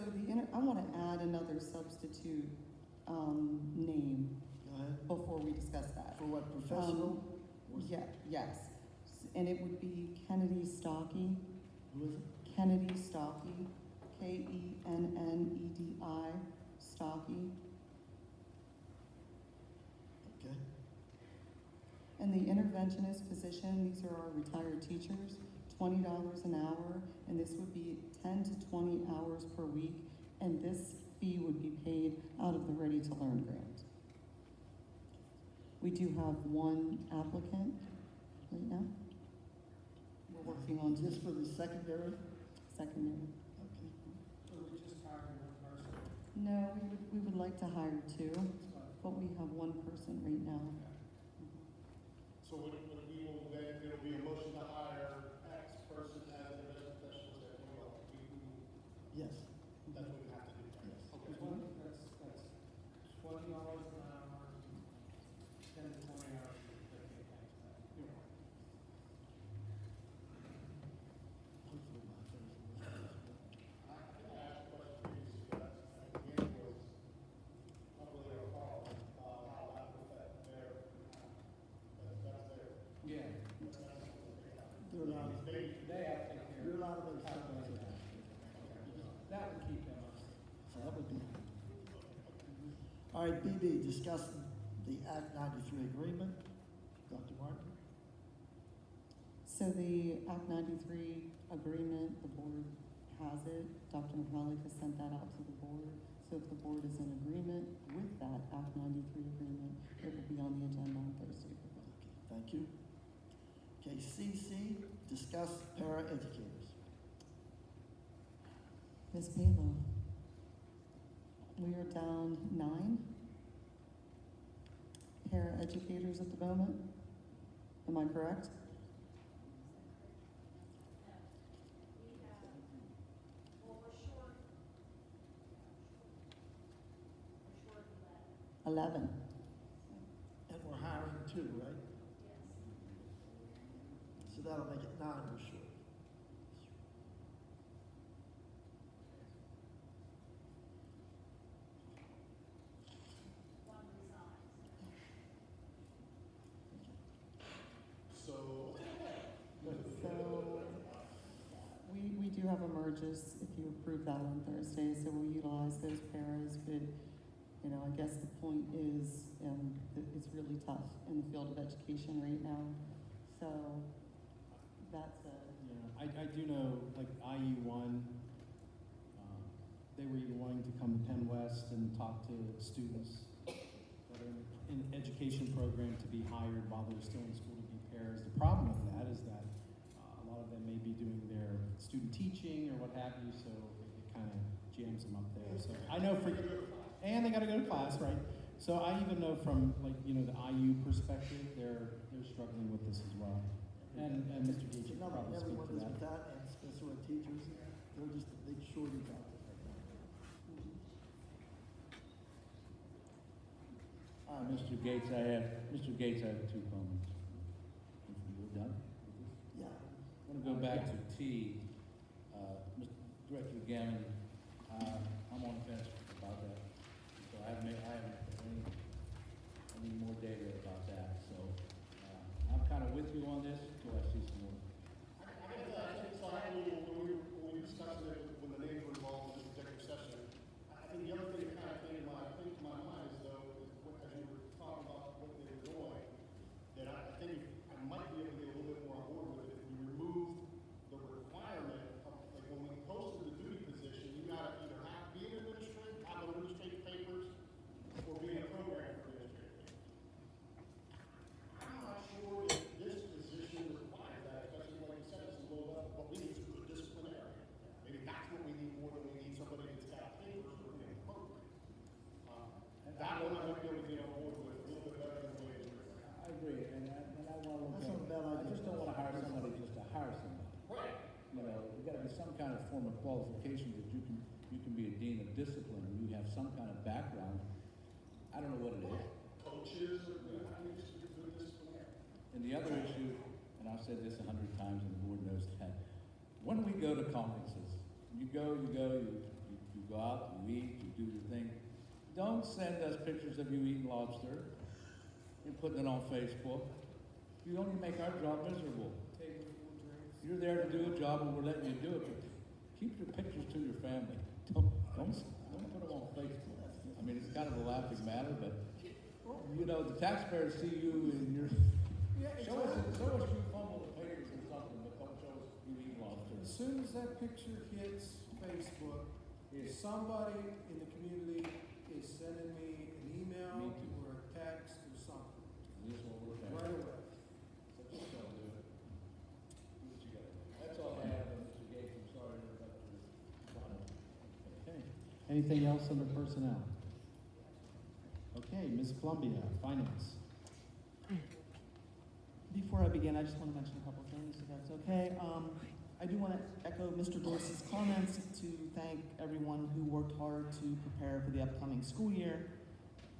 I want to add another substitute name Go ahead. before we discuss that. For what, professional? Yeah, yes. And it would be Kennedy Stocky. Who is it? Kennedy Stocky, Kennedi Stocky. Okay. And the interventionist position, these are our retired teachers, $20 an hour, and this would be 10 to 20 hours per week, and this fee would be paid out of the Ready to Learn grant. We do have one applicant right now. We're working on Is this for the secondary? secondary. Okay. So we just hired one person. No, we would like to hire two, but we have one person right now. So what we will then, it'll be a motion to hire X person as an intervention specialist at well. Yes. That's what we have to do. Yes. Okay. That's $20 an hour, 10 to 20 hours. Hopefully my Thursday. I can ask questions, again, was probably our call, how that will affect their, that's their. Yeah, They're allowed, they have to take care you're of allowed to make how some they of do that. that. That would keep them up. So that would be. All right, BB, discussing the Act 93 agreement. Dr. Martin? So the Act 93 agreement, the board has it. Dr. McCullough has sent that out to the board. So if the board is in agreement with that Act 93 agreement, it will be on the agenda on Thursday. Okay, thank you. Okay, CC, discuss para-educators. Ms. Balo, we are down 9 para-educators at the moment. Am I correct? We're short 11. And we're hiring 2, right? So that'll make it 9 we're short. So, So we do have emerges if you approve that on Thursday, so we'll utilize those paras, but, you know, I guess the point is, that it's really tough in the field of education right now. So that's a, Yeah, I do know, like IU1, they were even wanting to come to Penn West and talk to students that are in an education program to be hired while they're still in school to be pairs. The problem with that is that a lot of them may be doing their student teaching or what have you, so it kind of jams them up there. So I know for, and they got to go to class, right? So I even know from like, you know, the IU perspective, they're struggling with this as well. And Mr. Gage could probably speak Everyone to is that. with that, and special ed teachers, they're just a big shortage out there right now. Mr. Gates, I have 2 comments. If you're done with this? Yeah. I want to go back to T. Mr. Director Gammon, I'm on the fence about that. So I haven't any more data about that. So I'm kind of with you on this until I see some more. So I think when we discussed it, when the names were involved in the executive session, I think the other thing that kind of came to my mind is though, is what, as you were talking about what they were doing, that I think I might be able to get a little bit more on board with it if we remove the requirement of, like when we posted the duty position, you gotta either be an administrator, have administrative papers, or be in a program for administrative papers. I'm not sure if this position requires that, especially like you said, it's a low level, but we need some good disciplinary. Maybe that's what we need more than we need somebody that's got papers or in a program. That one I might be able to get on board with a little bit better than the way it is. I agree, and I want to That's not a bad I idea. just don't want to hire somebody just to hire somebody. Right. You know, there's got to be some kind of form of qualification that you can be a dean of discipline, and you have some kind of background. I don't know what it is. Coaches, or, you know, I mean, just good disciplinary. And the other issue, and I've said this 100 times, and the board knows that, when we go to conferences, you go out, you eat, you do your thing. Don't send us pictures of you eating lobster and putting it on Facebook. You only make our job miserable. Table full of drinks. you're there to do a job and we're letting you do it, but keep your pictures to your family. Don't put them on Facebook. I mean, it's kind of a laughing matter, but, you know, the taxpayers see you and you're, show us you fumble the papers or something, but don't show us you eat lobster. As soon as that picture hits Facebook, somebody in the community is sending me an email Me too. or a text or something, This is what we're saying. right away. So just don't do it. Do what you gotta do. That's all I have, Mr. Gates. I'm sorry to interrupt your final. Okay. Anything else under personnel? Okay, Ms. Columbia, Finance. Before I begin, I just want to mention a couple of things, if that's okay. I do want to echo Mr. Dorsey's comments to thank everyone who worked hard to prepare for the upcoming school year.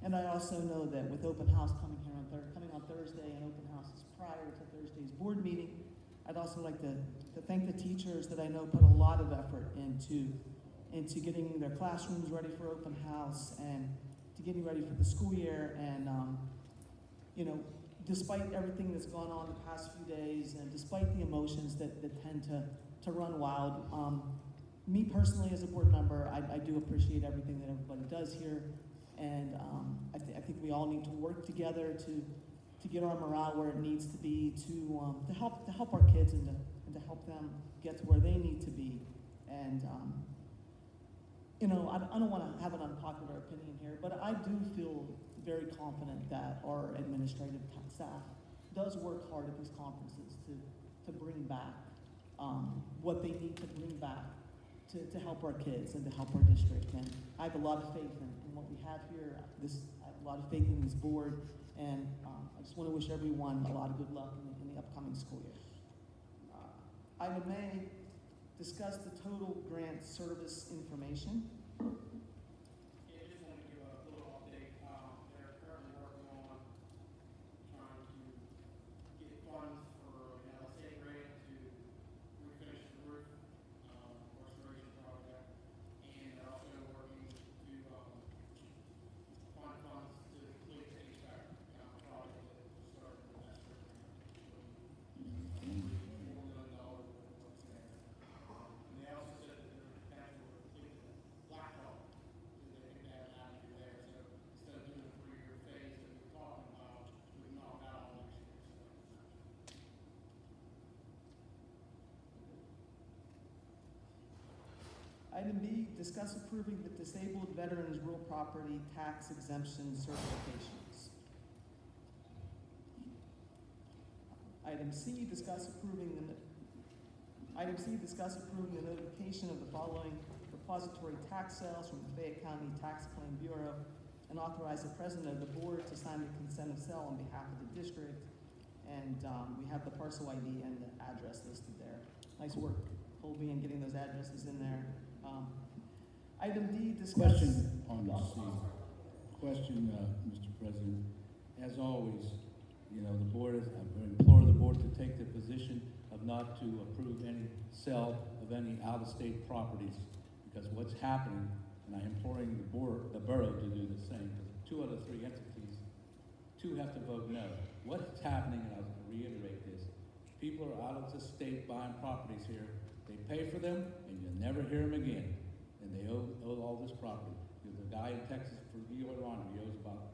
And I also know that with open house coming on Thursday and open houses prior to Thursday's board meeting, I'd also like to thank the teachers that I know put a lot of effort into getting their classrooms ready for open house and to getting ready for the school year. And, you know, despite everything that's gone on the past few days and despite the emotions that tend to run wild, me personally as a board member, I do appreciate everything that everybody does here. And I think we all need to work together to get our morale where it needs to be, to help our kids and to help them get to where they need to be. And you know, I don't want to have an unpopular opinion here, but I do feel very confident that our administrative staff does work hard at these conferences to bring back what they need to bring back to help our kids and to help our district. And I have a lot of faith in what we have here. I have a lot of faith in this board, and I just want to wish everyone a lot of good luck in the upcoming school year. Item A, discuss the total grant service information. Yeah, just wanted to give a little update. They're currently working on trying to get funds for an LSA grant to refinish the roof, restoration project. And they're also working to, find funds to complete the HVAC, project that was started with that grant. $4 million worth of work there. And they also said that they're potential to complete the blacktop, that they think they have an avenue there. So instead of doing a 3-year phase that we're talking about, we knock out all next year. Item B, discuss approving the disabled veterans real property tax exemption certifications. Item C, discuss approving the notification of the following repository tax sales from the Fayette County Tax Claim Bureau and authorize the president of the board to sign the consent of sale on behalf of the district. And we have the parcel ID and the address listed there. Nice work, Colby, in getting those addresses in there. Item D, discuss. Question on C. Question, Mr. President. As always, you know, the board is, I implore the board to take the position of not to approve any sale of any out-of-state properties, because what's happening, and I'm imploring the borough to do the same, because 2 out of 3 entities, 2 have to vote no. What's happening, and I'll reiterate this, people are out of the state buying properties here. They pay for them, and you'll never hear them again. And they owe all this property. There's a guy in Texas for Eloy Ronner, he owes about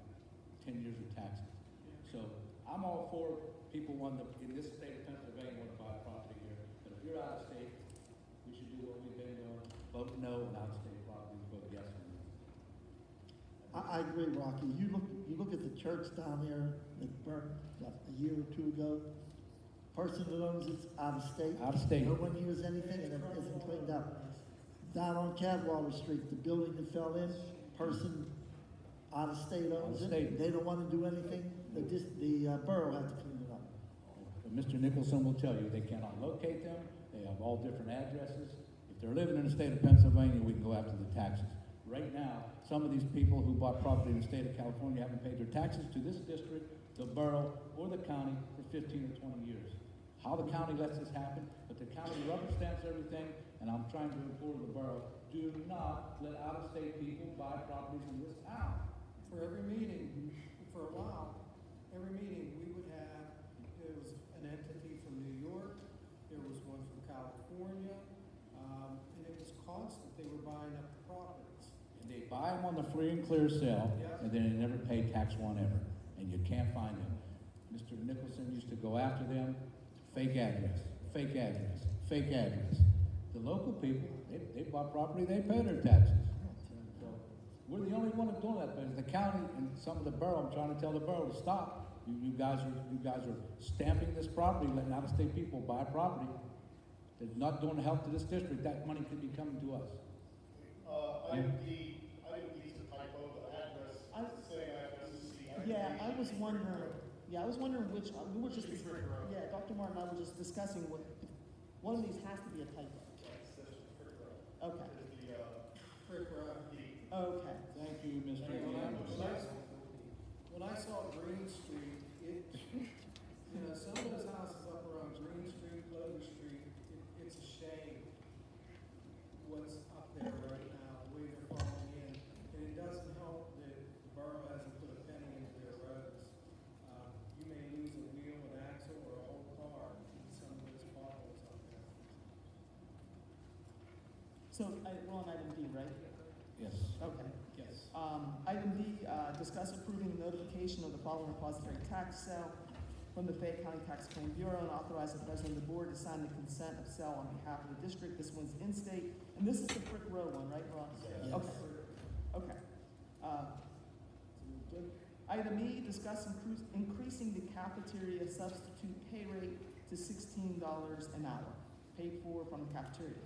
10 years of taxes. So I'm all for people in this state of Pennsylvania want to buy property here. But if you're out of state, we should do what we've been doing, vote no on out-of-state properties, vote yes on them. I agree, Rocky. You look at the church down there that burnt, what, a year or 2 ago? Person that owns it's out of state. Out of state. No one used anything and it isn't cleaned up. Down on Cadwallader Street, the building that fell in, person out of state owns Out of it. state. They don't want to do anything. The borough has to clean it up. But Mr. Nicholson will tell you, they cannot locate them, they have all different addresses. If they're living in the state of Pennsylvania, we can go after the taxes. Right now, some of these people who bought property in the state of California haven't paid their taxes to this district, the borough, or the county for 15 or 20 years. How the county lets this happen, but the county rubber stamps everything, and I'm trying to implore the borough, do not let out-of-state people buy properties in this town. For every meeting, for a while, every meeting we would have, there was an entity from New York, there was one from California, and it was constant, they were buying up the properties. And they buy them on the free and clear sale, and then they never pay tax one ever, and you can't find them. Mr. Nicholson used to go after them, fake address, fake address, fake address. The local people, they bought property, they pay their taxes. So, we're the only one that's doing that, but the county and some of the borough, I'm trying to tell the borough to stop. You guys are stamping this property, letting out-of-state people buy property. They're not doing help to this district, that money could be coming to us. Item D is a typo, the address, same address as C. Yeah, I was wondering which, we were just, yeah, Dr. Martin and I were just discussing what, one of these has to be a typo. Yes, that's Frick Road. Okay, Is the, Frick Road. D. okay. Thank you, Mr. When I saw Green Street, some of those houses up around Green Street, Clover Street, it's a shame what's up there right now, the way they're falling in. And it doesn't help that the borough hasn't put a penny into their roads. You may lose a wheel, an axle, or a whole car in some of those potholes up there. So, we're on item D, right? Yes. Okay. Yes. Item D, discuss approving the notification of the following repository tax sale from the Fayette County Tax Claim Bureau and authorize the president of the board to sign the consent of sale on behalf of the district. This one's in-state, and this is the Frick Row one, right, Ron? Yes. Okay. Okay. Good. Item E, discuss increasing the cafeteria substitute pay rate to $16 an hour, paid for from the cafeteria fund.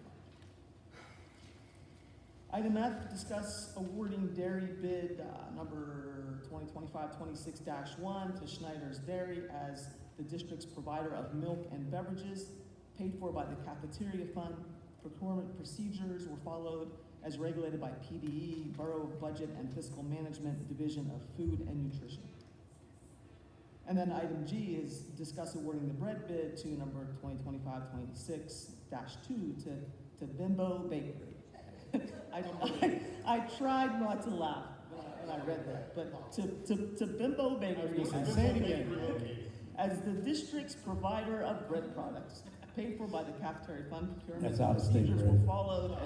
Item F, discuss awarding dairy bid number 2025-26-1 to Schneider's Dairy as the district's provider of milk and beverages, paid for by the cafeteria fund. Procurement procedures were followed as regulated by PDE, Borough Budget and Fiscal Management Division of Food and Nutrition. And then item G is discuss awarding the bread bid to number 2025-26-2 to Bimbo Bakery. I tried not to laugh when I read that, but to Bimbo Bakery Say it again. as the district's provider of bread products, paid for by the cafeteria fund. Procurement That's out-of-state procedures bread. were followed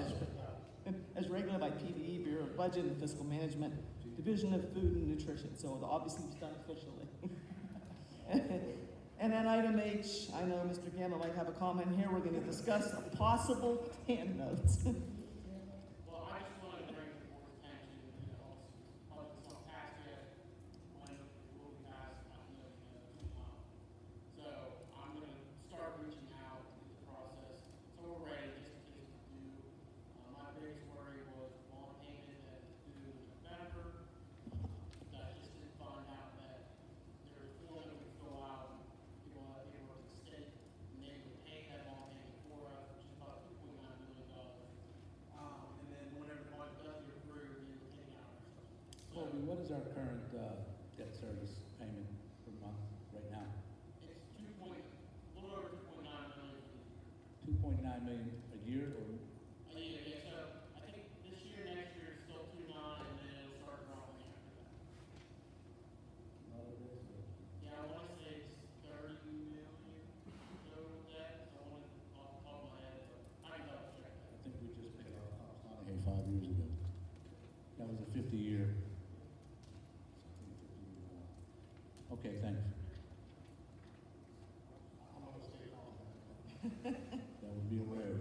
as regulated by PDE, Bureau of Budget and Fiscal Management, Division of Food and Nutrition. So it obviously was done officially. And then item H, I know Mr. Gamma might have a comment here. We're going to discuss a possible TAN note. Well, I just wanted to bring the board's attention, probably it's not passed yet, when it will be passed, I don't know, so I'm gonna start reaching out in the process, so we're ready, just in case we do. My biggest worry was bond payment that is due in November, that I just didn't find out that there was a form that we fill out, people had to work to the state, and they would pay that bond payment for us, which is about $2.9 million. And then whenever the budget does get approved, then we'll take out our stuff. Colby, what is our current debt service payment per month right now? It's a little over 2.9 million. 2.9 million a year, or Yeah, so I think this year, next year is still 2.9, and then it'll start dropping after that. Yeah, I wanna say it's 30 million total debt, I want it off the top of my head, but I can double check that. I think we just paid our house Donahue 5 years ago. That was a 50-year. Okay, thanks. I'm gonna stay on that. That would be aware.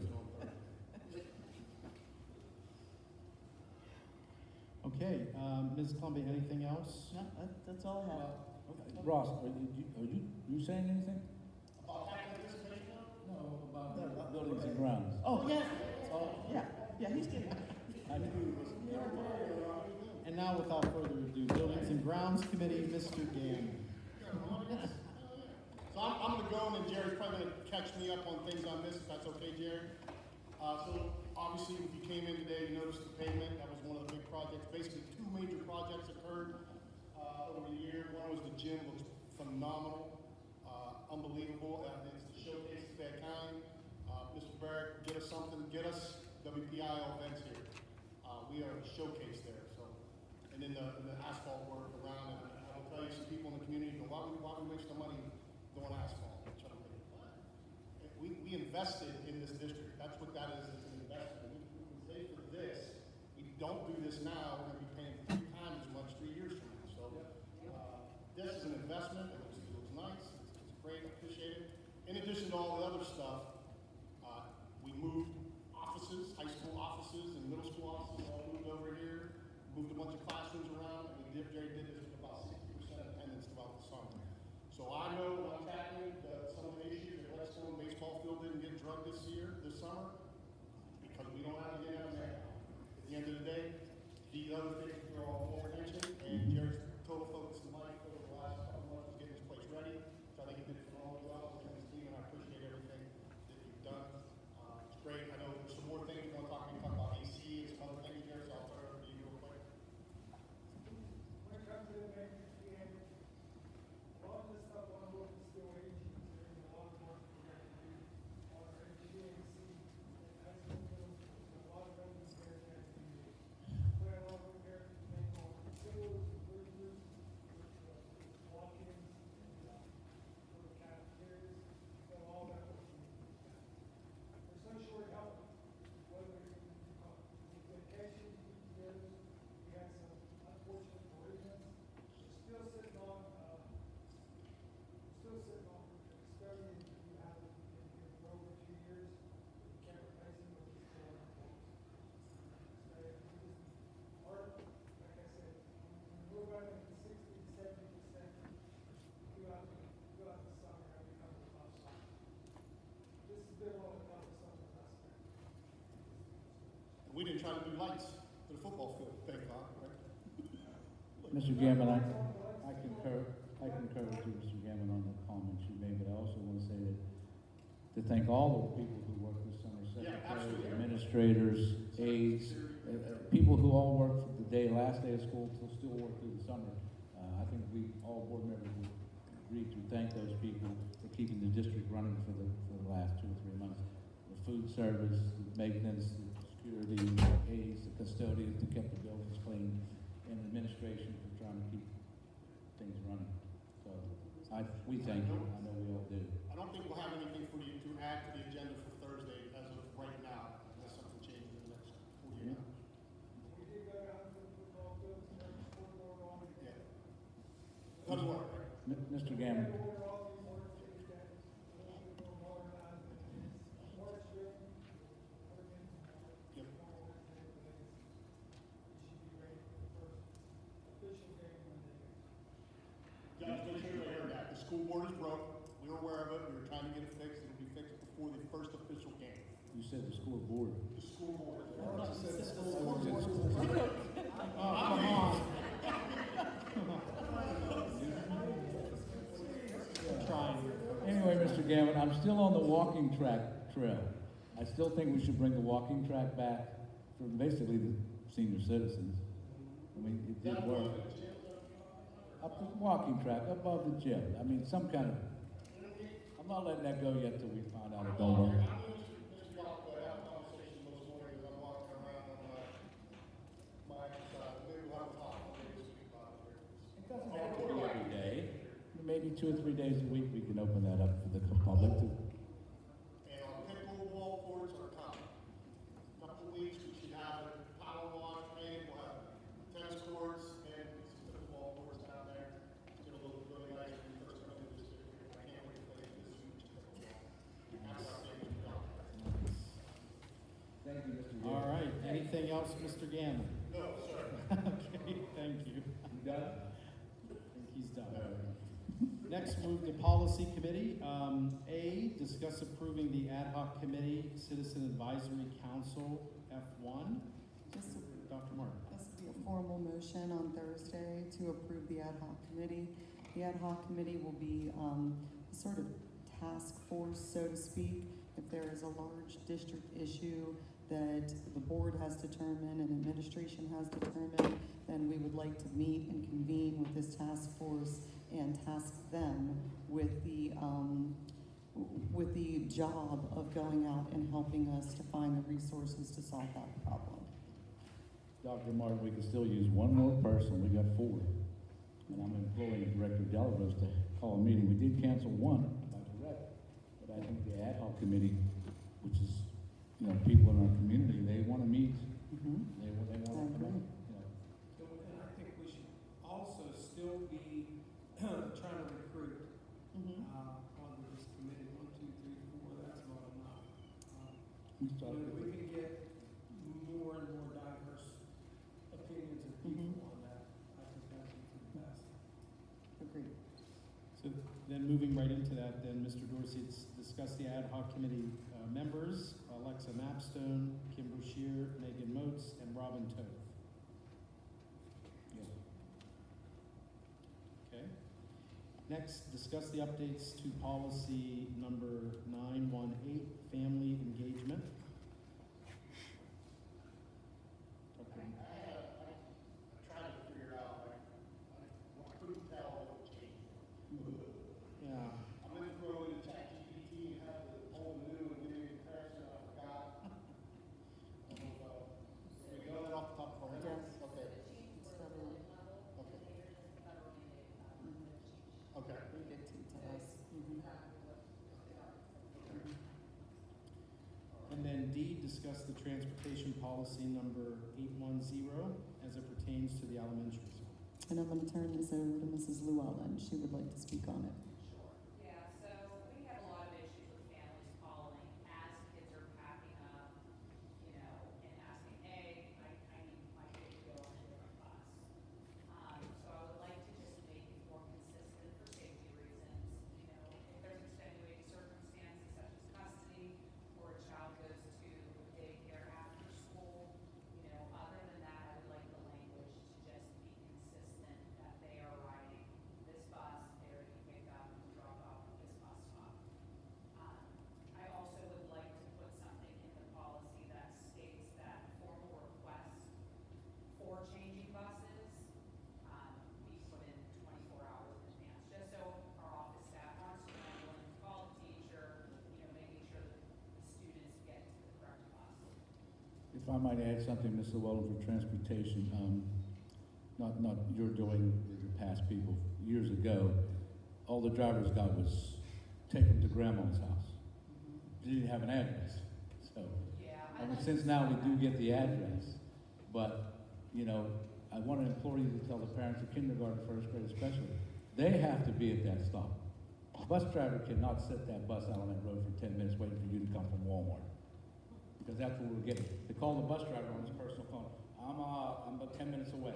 Okay, Ms. Columbia, anything else? No, that's all I have. Ross, are you saying anything? About tax anticipation? No, about buildings and grounds. Oh, yeah. Yeah, he's getting it. I knew. And now, without further ado, Buildings and Grounds Committee, Mr. Gann. So I'm gonna go, and then Jerry's probably gonna catch me up on things I missed, if that's okay, Jerry. So obviously, if you came in today, you noticed the pavement, that was one of the big projects. Basically, two major projects occurred, over the year. One was the gym, looks phenomenal, unbelievable, it's the showcase of Fayette County. Mr. Barrett, get us something, get us WPIO events here. We are a showcase there, so. And then the asphalt work around it, I will tell you, some people in the community go, why we waste the money going asphalt? We we invested in this district. That's what that is, it's an investment. We can say for this, we don't do this now, we're gonna be paying 3 times as much 3 years from now. So, this is an investment, it looks nice, it's great, I appreciate it. In addition to all the other stuff, we moved offices, high school offices and middle school offices all moved over here, moved a bunch of classrooms around, and Jerry did this with about 60% attendance throughout the summer. So I know when I'm tackling some of the issues at Whetstone baseball field didn't get drugged this summer, because we don't have to get out there. At the end of the day, these other things are all more attention, and Jerry's total focus in life over the last couple months is getting this place ready. So I think he did a phenomenal job with his team, and I appreciate everything that you've done. It's great. I know there's some more things we're going to talk about AC and some other things here, so I'll turn it over to you real quick. When it comes to the maintenance, we have a lot of this stuff on board is still aging, there's a lot of work we have to do on our HVAC, high school bills, there's a lot of those repairs that have to be made. Quite a lot of repairs to make on chillers and freezers, walk-ins, and, for the cafeterias, so all that work needs to be done. We're so short help, whether it's vacations, PTOs, we had some unfortunate bereavements. We're still sitting on custodians that we have for over 2 years. We can't replace them, but we still have them. So we just, like I said, we're running 60 to 70%. Throughout the summer, and we come to the summer. This has been one of the toughest summers I've spent. We didn't try to do lights to the football field, thank God, right? Mr. Gammon, I concur with you, Mr. Gammon, on the comments you made, but I also want to say that, to thank all the people who worked this summer, secretaries, administrators, aides, people who all worked for the last day of school, till still work through the summer. I think all board members would agree to thank those people for keeping the district running for the last 2 or 3 months. The food service, the maintenance, the security, the aides, the custodians that kept the buildings clean, and administration for trying to keep things running. So we thank you. I know we all do. I don't think we'll have anything for you to add to the agenda for Thursday as of right now, unless something changes in the next 48 hours. We did go down to the football field, and turn the scoreboard on. Yeah. Doesn't work, right? Mr. We Gammon. had to order all these more things that a little bit more modernized, and it's more strict. Yep. It should be ready for the first official game Monday. Guys, make sure you heard that. The school board is broke. We were aware of it. We were trying to get it fixed. It'll be fixed before the first official game. You said the school board. The school board. Oh, come on. Trying. Anyway, Mr. Gammon, I'm still on the walking track trail. I still think we should bring the walking track back for basically the senior citizens. I mean, it did work. Up the walking track, above the gym. I mean, some kind of, I'm not letting that go yet till we find out it don't work. It doesn't have to be every day. Maybe 2 or 3 days a week, we can open that up for the public to. And our pickleball courts are coming. Couple of weeks, we should have a power wash made, we'll have tennis courts and some pickleball courts down there. It's gonna look really nice when you first come into this district. I can't wait to play this huge pickleball. That's our favorite job. Thank you, Mr. All right, anything else, Mr. Gammon? No, sir. Okay, thank you. You done? I think he's done. Next, move to policy committee. A, discuss approving the ad hoc committee, Citizen Advisory Council, F1. This Dr. Martin. This will be a formal motion on Thursday to approve the ad hoc committee. The ad hoc committee will be a sort of task force, so to speak. If there is a large district issue that the board has determined and administration has determined, then we would like to meet and convene with this task force and task them with the job of going out and helping us to find the resources to solve that problem. Dr. Martin, we can still use one more person. We got 4. And I'm employing Director Delarose to call a meeting. We did cancel one by direct, but But I think the ad hoc committee, which is, you know, people in our community, they wanna meet, Mhm. they wanna I come agree. up, you know. And I think we should also still be trying to recruit, Mhm. on this committee, 1, 2, 3, 4, that's not enough. We You started know, with we can get more and more diverse opinions of people on that, I think that would be the best. Agreed. So then moving right into that, then Mr. Dorsey, it's discuss the ad hoc committee members, Alexa Mapstone, Kim Brashear, Megan Moats, and Robin Toth. Yes. Okay. Next, discuss the updates to policy number 918, family engagement. Okay. I tried to figure out, like, I couldn't tell what changed. Yeah. I went to throw in ChatGPT and had the old and new and give me a comparison, I forgot. We know that off the top of our head? Yes. Okay, The changes It's were federal. building level, and Okay. they were just federal mandated guidelines that changed. okay. Pretty good to us. Mhm. Exactly what they are. And then D, discuss the transportation policy number 810 as it pertains to the elementary school. And I'm gonna turn this over to Mrs. Llewellyn. She would like to speak on it. Sure. Yeah, so we have a lot of issues with families calling as kids are packing up, you know, and asking, hey, I need my kid to go on a different bus. So I would like to just make it more consistent for safety reasons, you know, if there's extenuating circumstances such as custody, or a child goes to daycare after school, you know, other than that, I would like the language to just be consistent, that they are riding this bus, they are being picked up and dropped off at this bus stop. I also would like to put something in the policy that states that formal requests for changing buses, be put in 24 hours in advance, just so our office staff aren't scrambling to call the teacher, you know, making sure that the students get to the correct bus. If I might add something, Mr. Weldon, for transportation, not you're doing the past people, years ago, all the drivers got was take them to grandma's house. They didn't have an address, so. Yeah. I mean, since now we do get the address, but, you know, I want to implore you to tell the parents of kindergarten, first grade especially, they have to be at that stop. A bus driver cannot set that bus out on that road for 10 minutes waiting for you to come from Walmart. Because that's what we're getting. They call the bus driver on his personal phone, I'm about 10 minutes away.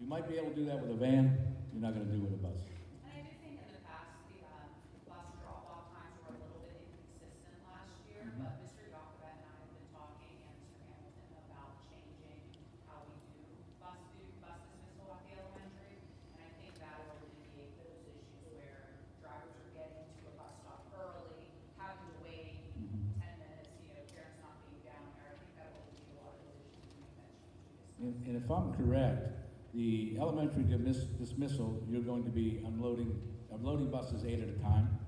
You might be able to do that with a van, you're not gonna do it with a bus. And I do think in the past, the bus drop-off times were a little bit inconsistent last year, but Mr. Yacovet and I have been talking, and Mr. Hamilton, about changing how we do bus dismissal at the elementary. And I think that will alleviate those issues where drivers are getting to a bus stop early, having to wait 10 minutes, you know, parents not being down there. I think that will alleviate a lot of those issues and make that change. And if I'm correct, the elementary dismissal, you're going to be unloading buses 8 at a time.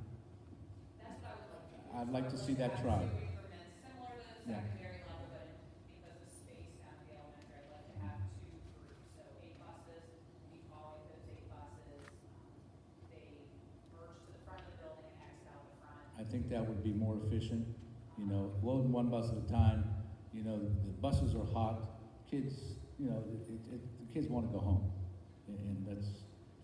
That's what I would like to do. I'd like to see that Two tried. increments, similar to the Yeah. secondary level, but because of space down at the elementary, I'd like to have 2 groups. So 8 buses, we call it those 8 buses. They merge to the front of the building and exit out the front. I think that would be more efficient, you know, loading one bus at a time. You know, the buses are hot, kids, you know, the kids want to go home. And that's,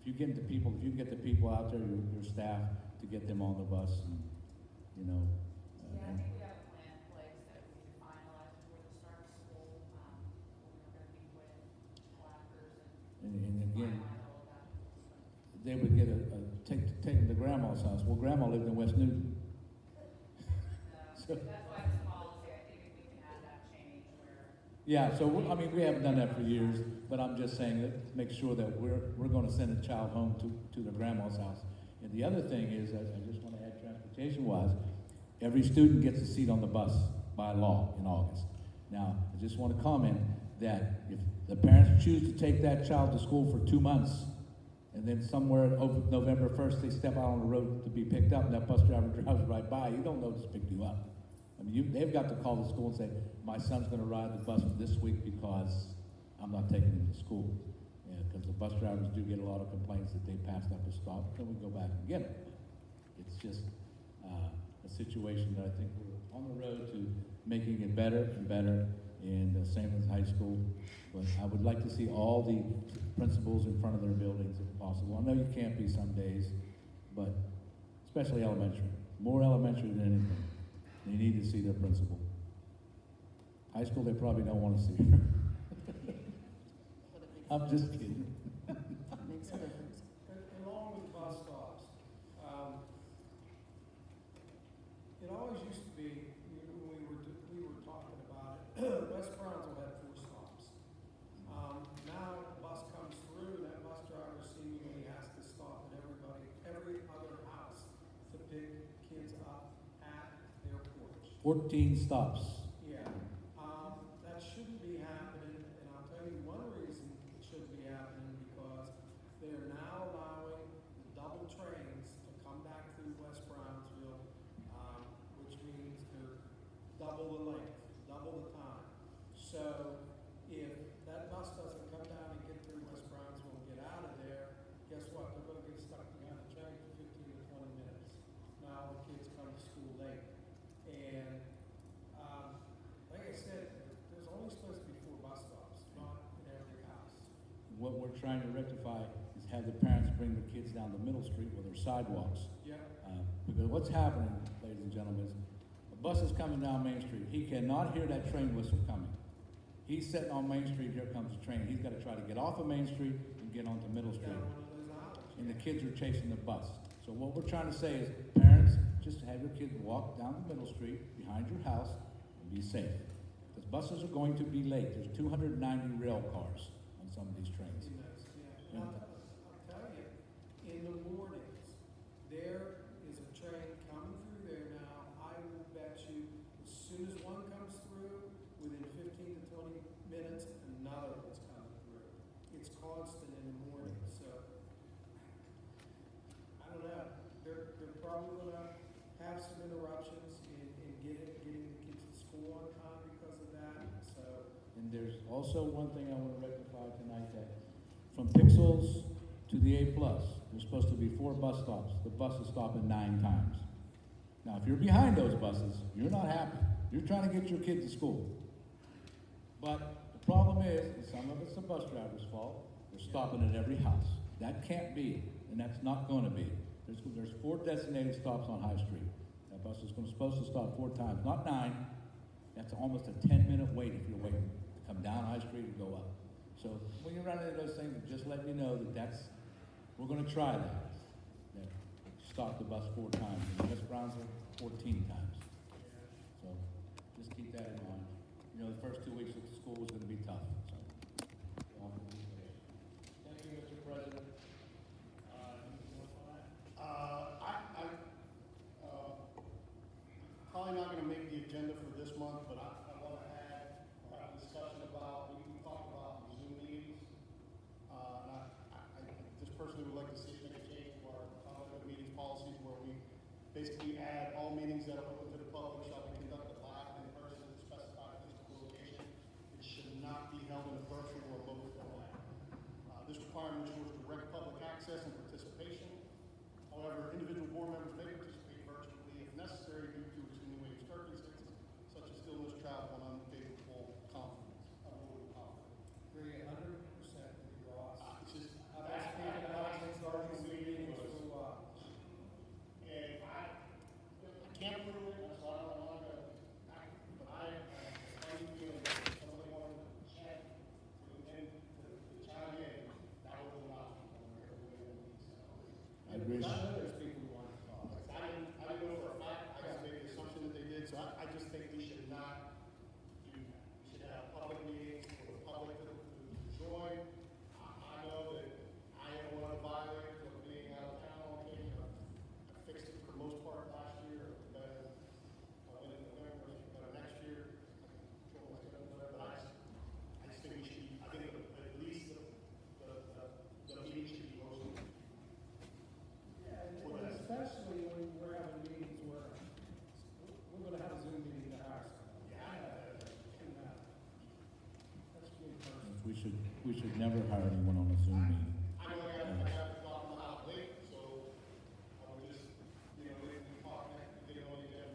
if you get the people out there, your staff, to get them on the bus, and, you know. Yeah, I and- think we have a plan in place that we need to finalize before the start of school. We're going to meet with collectors and and again, finalize all of that. they would get take them to grandma's house. Well, grandma lived in West Newton. So that's why this policy, I think if we can add that change where Yeah, so, I mean, we haven't done that for years, but I'm just saying that, make sure that we're gonna send a child home to their grandma's house. And the other thing is, I just wanna add transportation-wise, every student gets a seat on the bus by law in August. Now, I just wanna comment that if the parents choose to take that child to school for 2 months, and then somewhere over November 1st, they step out on the road to be picked up, and that bus driver drives right by, you don't know who's picked you up. I mean, they've got to call the school and say, my son's gonna ride the bus this week because I'm not taking him to school. Yeah, because the bus drivers do get a lot of complaints that they passed up a stop, then we go back and get them. It's just, a situation that I think we're on the road to making it better and better, and same as high school. But I would like to see all the principals in front of their buildings if possible. I know you can't be some days, but especially elementary, more elementary than anything. They need to see their principal. High school, they probably don't want to see her. I'm just kidding. Makes a difference. And along with bus stops, it always used to be, when we were talking about it, West Brownsville had 4 stops. Now the bus comes through, and that bus driver seemingly has to stop at every other house to pick kids up at their porch. 14 stops. Yeah, that shouldn't be happening, and I'll tell you one reason it shouldn't be happening, because they're now allowing the double trains to come back through West Brownsville, which means they're double the length, double the time. So if that bus doesn't come down and get through West Brownsville and get out of there, guess what? They're gonna get stuck behind the train for 15 to 20 minutes. Now the kids come to school late. And, like I said, there's only supposed to be 4 bus stops, not in every house. What we're trying to rectify is have the parents bring their kids down the middle street where there's sidewalks. Yeah. Because what's happening, ladies and gentlemen, is a bus is coming down Main Street. He cannot hear that train whistle coming. He's sitting on Main Street, here comes the train. He's got to try to get off of Main Street and get onto Middle Street. Down one of those alleys. And the kids are chasing the bus. So what we're trying to say is, parents, just have your kids walk down the Middle Street behind your house and be safe. Because buses are going to be late. There's 290 rail cars on some of these trains. Yeah. And I'll tell you, in the mornings, there is a train coming through there now. I will bet you, as soon as one comes through, within 15 to 20 minutes, another one's coming through. It's constant in the morning, so. I don't know, they're probably gonna have some interruptions in getting the kids to school on time because of that, so. And there's also one thing I want to rectify tonight, that from Pixels to the A+, there's supposed to be 4 bus stops. The bus is stopping 9 times. Now, if you're behind those buses, you're not happy. You're trying to get your kid to school. But the problem is, and some of it's the bus driver's fault, they're stopping at every house. That can't be, and that's not going to be. There's 4 designated stops on High Street. That bus is supposed to stop 4 times, not 9. That's almost a 10-minute wait if you're waiting to come down High Street and go up. So when you run into those things, just let me know that we're going to try that. Stop the bus 4 times, in West Brownsville, 14 times. So just keep that in mind. You know, the first 2 weeks of school is going to be tough, so. Thank you, Mr. President. Probably not gonna make the agenda for this month, but I wanna have a discussion about, we talked about Zoom meetings. And I just personally would like to see us make a change to our conduct of meetings policies where we basically add all meetings that are open to the public shall be conducted live in person at the specified physical location. It should not be held in a virtual or remote format. This requirement ensures direct public access and participation. However, individual board members may participate virtually if necessary due to extenuating circumstances, such as illness, travel, and unfavorable conference. Agree 100% with you, Ross. It's just, I've been speaking about it since our meetings for a while. and I can't prove it, that's why I don't want to, but I funny feeling that if somebody wanted to check and to chime in, that would be an option. I agree. I know there's people who want to talk. I didn't know for a fact, I just made the assumption that they did, so I just think we should not do that. We should have public meetings for the public to join. I know that I am one of the violators of being out of town on occasion. I fixed it for the most part last year, better, in November, better next year. Control my schedule better, but I just think we should, I think at least the meeting should be hosted. Yeah, and especially when we're having meetings where we're gonna have a Zoom meeting at our house. And, that's me personally. We should never hire anyone on a Zoom meeting. I know I got to talk about how late, so I would just, we talk, get on the agenda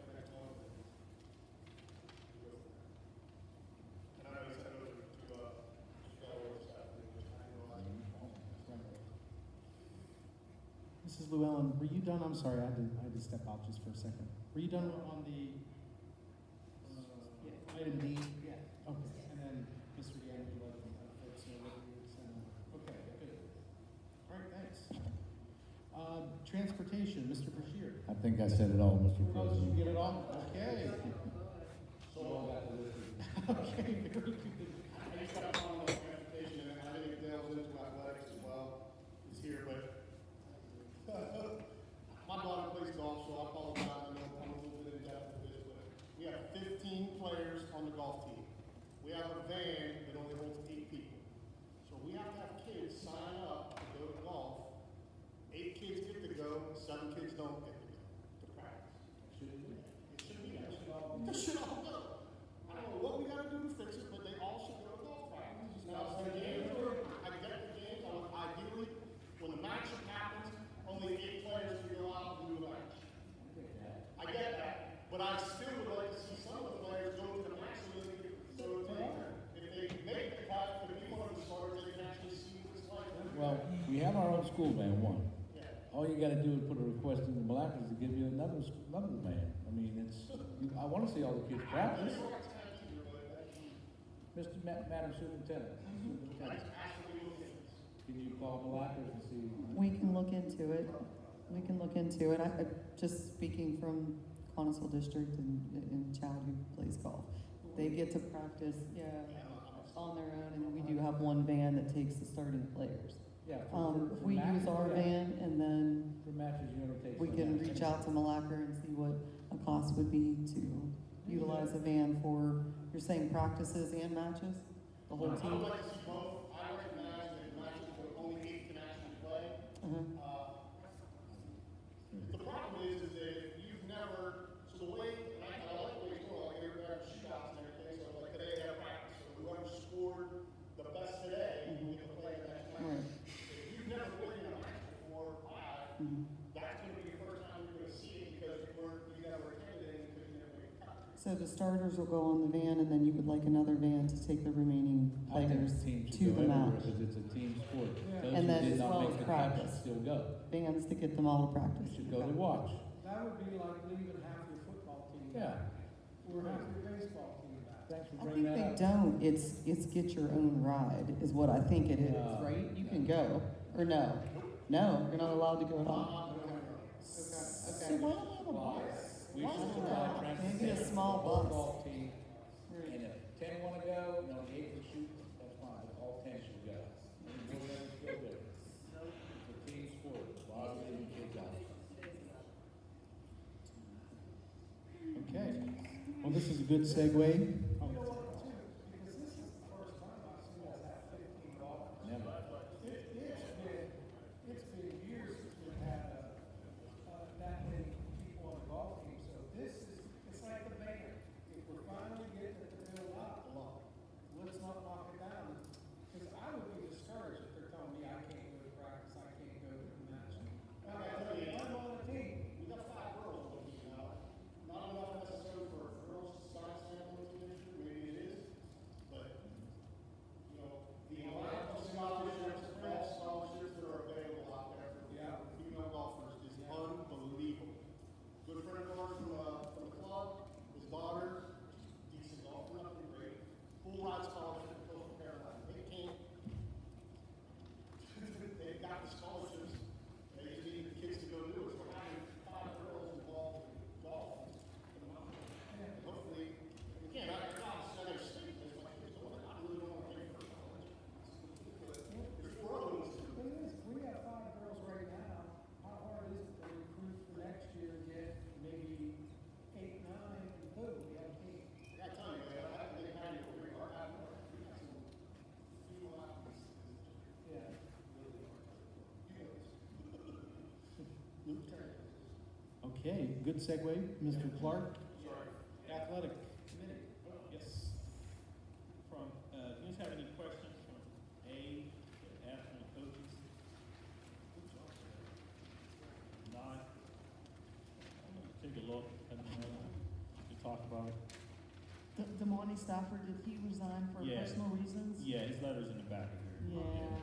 Mrs. Llewellyn, were you done? I'm sorry, I had to step out just for a second. Were you done on the, item D? Yeah. Okay, and then Mr. D'Angelo, folks know what you sent over. Okay, good. All right, thanks. Transportation, Mr. Bashir. I think I said it all, Mr. Oh, did you President. get it all? Okay. So all got the list. Okay, very good. I just got a comment on transportation, and I think it delves into athletics as well, is here, but my daughter plays golf, so I apologize, I know I'm a little bit in depth with this, but we have 15 players on the golf team. We have a van that only holds 8 people. So we have to have kids sign up to go to golf. 8 kids get to go, 7 kids don't get to go to practice. It should be that. They should all go. I don't know what we gotta do to fix it, but they all should go to golf practice. Now, the games I get the games, ideally, when the match happens, only 8 players can go out and do the match. I get that, but I still would like to see some of the players go to the match so that they if they make the cut, if people are the starters, they can actually see what it's like. Well, we have our own school van, one. Yeah. All you gotta do is put a request in the Malakas to give you another van. I mean, I wanna see all the kids practice. Madam Superintendent, can you call Malakas and see? We can look into it. We can look into it. Just speaking from Conisville District and Child who plays golf. They get to practice, on their own, and we do have one van that takes the starting players. Yeah. We use our van, and then For matches, you're gonna take. we some can matches. reach out to Malacker and see what a cost would be to utilize a van for, you're saying practices and matches? The whole I would team? like to see both. I recognize that matches where only 8 can actually play. Uh-huh. The problem is that if you've never, so the way, and I like the way it's going, like everybody have shootouts and everything, so like today they have practice, so whoever scored the best today, you get to play the next match. Right. If you've never played in a match before, that's gonna be your first time you're gonna see it because you never attended it because you never made the cut. So the starters will go on the van, and then you would like another van to take the remaining I think players the team should to go the everywhere match. because it's a team sport. Those And who then did as not well make as the cut practice. should still go. Vans to get them all to You practice. should go to watch. That would be like leaving half your football team. Yeah. Or half your baseball team back. Thanks for I bringing think that they up. don't, it's get your own ride, is what I think it is, No. right? You can go, or no? No, you're not allowed to go at all. So why don't we have a bus? We Why should not? provide Maybe a transportation small for the bus. golf team. And if 10 wanna go, 8 can shoot, that's fine, but all 10 should go. And we'll let them go there. It's a team sport, a lot of leaving kids out. Okay. Well, this is a good segue. Oh, Because this is the first time I've seen us have 15 golfers. Never. It's been years since we've had, that many people on the golf team, so it's like the band. If we're finally getting it to build up, let's not knock it down. Because I would be discouraged if they're telling me I can't go to practice, I can't go to the match. I'm on the team. We got 5 girls on the team now. Not enough necessarily for a girls' science sampling this year, maybe it is. But, you know, the amount of scholarships, golf scholarships that are available out there for female golfers is unbelievable. Good friend of ours from the club, his daughter, decent golfer, nothing great. Full ride scholarship to Coastal Carolina. They can't. They've got the scholarships. They just need the kids to go do it. So having 5 girls involved in golf, hopefully, again, I'm not saying they're state, it's like, I really don't want to pay for college. There's 4 other ones too. Thing is, we have 5 girls right now, how hard is it to recruit for next year and get maybe 8, 9, and boom, we have a team. I gotta tell you, man, I think Patty over here, we got some female athletes. Yeah. Luke Terry. Okay, good segue. Mr. Clark, Athletic Committee. Yes. From, do you have any questions from A to F from the coaches? Not. I'm gonna take a look at to talk about it. Damani Stafford, did he resign for Yeah. personal reasons? Yeah, his letter's in the back of here. Yeah.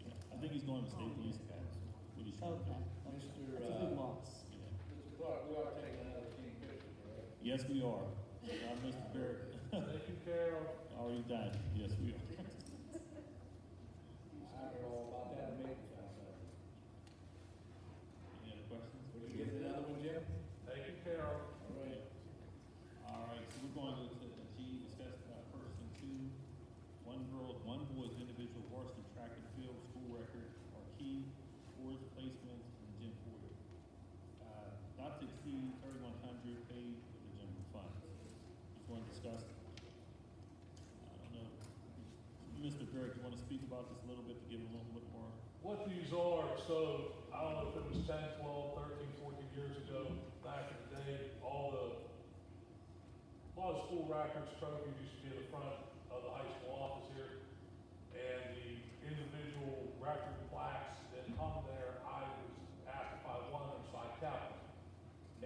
Yeah, I think he's going to state police academy with his Okay, that's Mr. a big loss. Mr. Clark, we are taking another team picture, correct? Yes, we are. Mr. Barrett. Thank you, Carol. Already done. Yes, we are. I heard all about that, maybe found out. Any other questions? Will you get another one, Jim? Thank you, Carol. All right. All right, so we're going to G, discuss first and two. One boy's individual varsity track and field school record are key sports placements in gym foyer. Not to exceed 3,100 paid for the general fund. Just want to discuss. I don't know, Mr. Burke, you want to speak about this a little bit to give a little bit more? What these are, so, I don't know if it was 10, 12, 13, 14 years ago, back in the day, a lot of school records, trophies used to be in the front of the high school office here. And the individual record plaques that hung there, I was asked if I wanted them, so I kept them.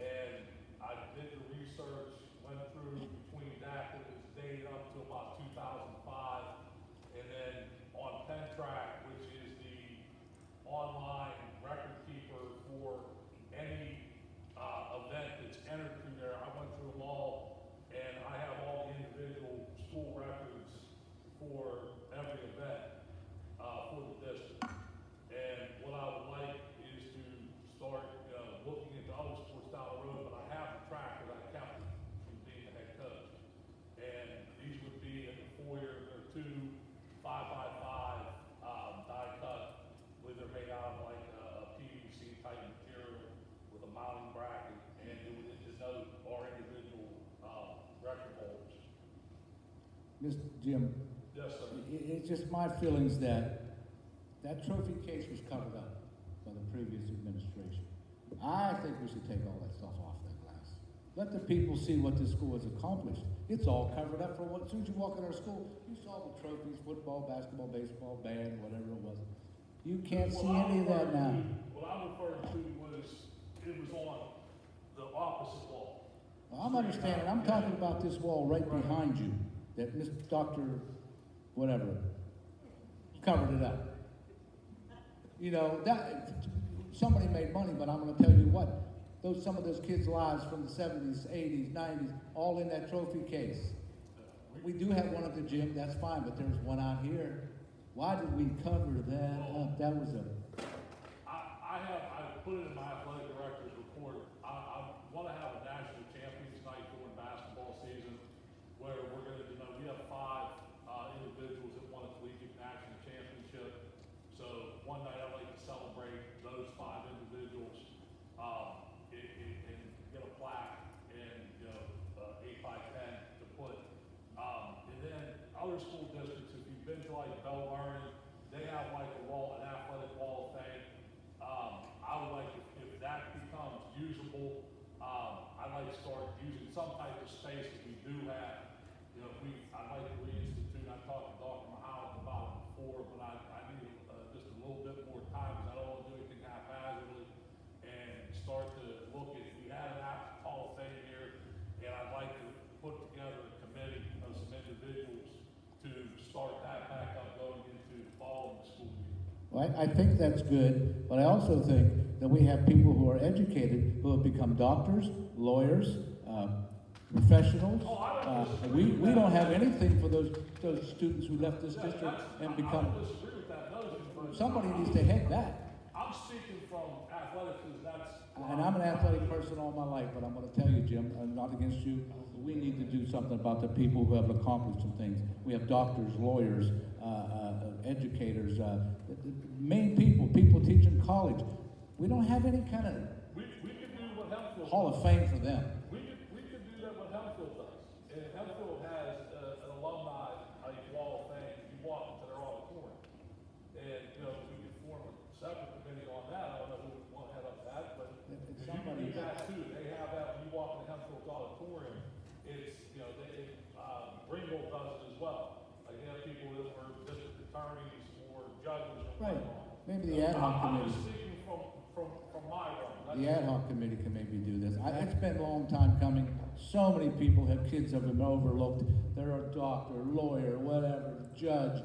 And I did the research, went through between that was dated up to about 2005. And then on Pentrack, which is the online record keeper for any event that's entered through there, I went through them all, and I have all the individual school records for every event for the district. And what I would like is to start looking into other sports down the road, but I have the track because I kept it from being the head coach. And these would be in the foyer. They're 2 5x5 die cut. I believe they're made out of like a PVC type material with a mounting bracket, and it would denote our individual record holders. Mr. Jim, Yes, sir. it's just my feelings that that trophy case was covered up by the previous administration. I think we should take all that stuff off that glass. Let the people see what this school has accomplished. It's all covered up for what, as soon as you walk in our school, you saw the trophies, football, basketball, baseball, band, whatever it was. You can't see any of that now. What I'm referring to was, it was on the opposite wall. Well, I'm understanding, I'm talking about this wall right behind you, that Mr. Dr. whatever covered it up. You know, that, somebody made money, but I'm gonna tell you what, some of those kids' lives from the 70s, 80s, 90s, all in that trophy case. We do have one at the gym, that's fine, but there's one out here. Why did we cover that up? That was I put it in my athletic director's report. I want to have a national champions night during basketball season where we're going to, we have 5 individuals that won a collegiate national championship. So one night I'd like to celebrate those 5 individuals and get a plaque and 8x10 to put. And then other school districts, if you've been to like Bell Vernon, they have like an athletic wall of fame. I would like, if that becomes usable, I'd like to start using some type of space that we do have. I'd like to reinstitute, I talked to Dr. Muhammad about it before, but I need just a little bit more time because I don't want to do anything haphazardly and start to look at, we have an Hall of Fame here, and I'd like to put together a committee of some individuals to start that back up going into the fall of the school year. Well, I think that's good, but I also think that we have people who are educated, who have become doctors, lawyers, professionals. We don't have anything for those students who left this district and become. I disagree with that notion, but Somebody needs to head that. I'm speaking from athletics because that's. And I'm an athletic person all my life, but I'm gonna tell you, Jim, I'm not against you, we need to do something about the people who have accomplished some things. We have doctors, lawyers, educators, the main people teaching college. We don't have any kind of We could do what Hempfield Hall of Fame for them. We could do that what Hempfield does. And Hempfield has an alumni wall of fame. You walk into their auditorium. And, we could form a separate committee on that. I don't know who would want to head up that, but you can do that too. They have that when you walk into Hempfield's auditorium. It's, Ringgold does it as well. Like, they have people that were district attorneys or judges or Right. whatnot. Maybe the ad hoc I'm committee. just speaking from my realm. The ad hoc committee can maybe do this. It's been a long time coming. So many people have kids have been overlooked. They're a doctor, lawyer, whatever, judge.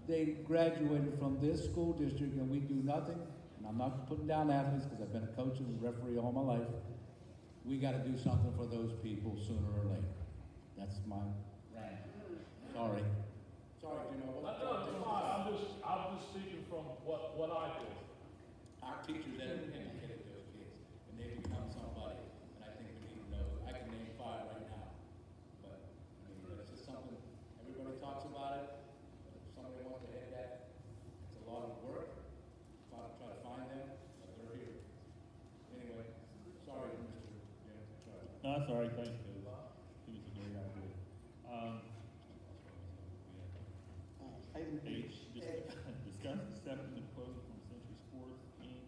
They graduated from this school district and we do nothing. And I'm not putting down athletes, because I've been a coach and referee all my life. We gotta do something for those people sooner or later. That's my rant. Sorry. Sorry, Jim, I wasn't. No, it's fine, I'm just speaking from what I do. Our teachers educated those kids, and they become somebody, and I think we need to know. I can name 5 right now, but, I mean, it's just something, everybody talks about it, but if somebody wants to hit that, it's a lot of work, try to find them, but they're here. Anyway, sorry, Mr. Jim, sorry. No, that's all right, thank you. It was a great idea. Item H, discuss accepting the quote from Century Sports Inc.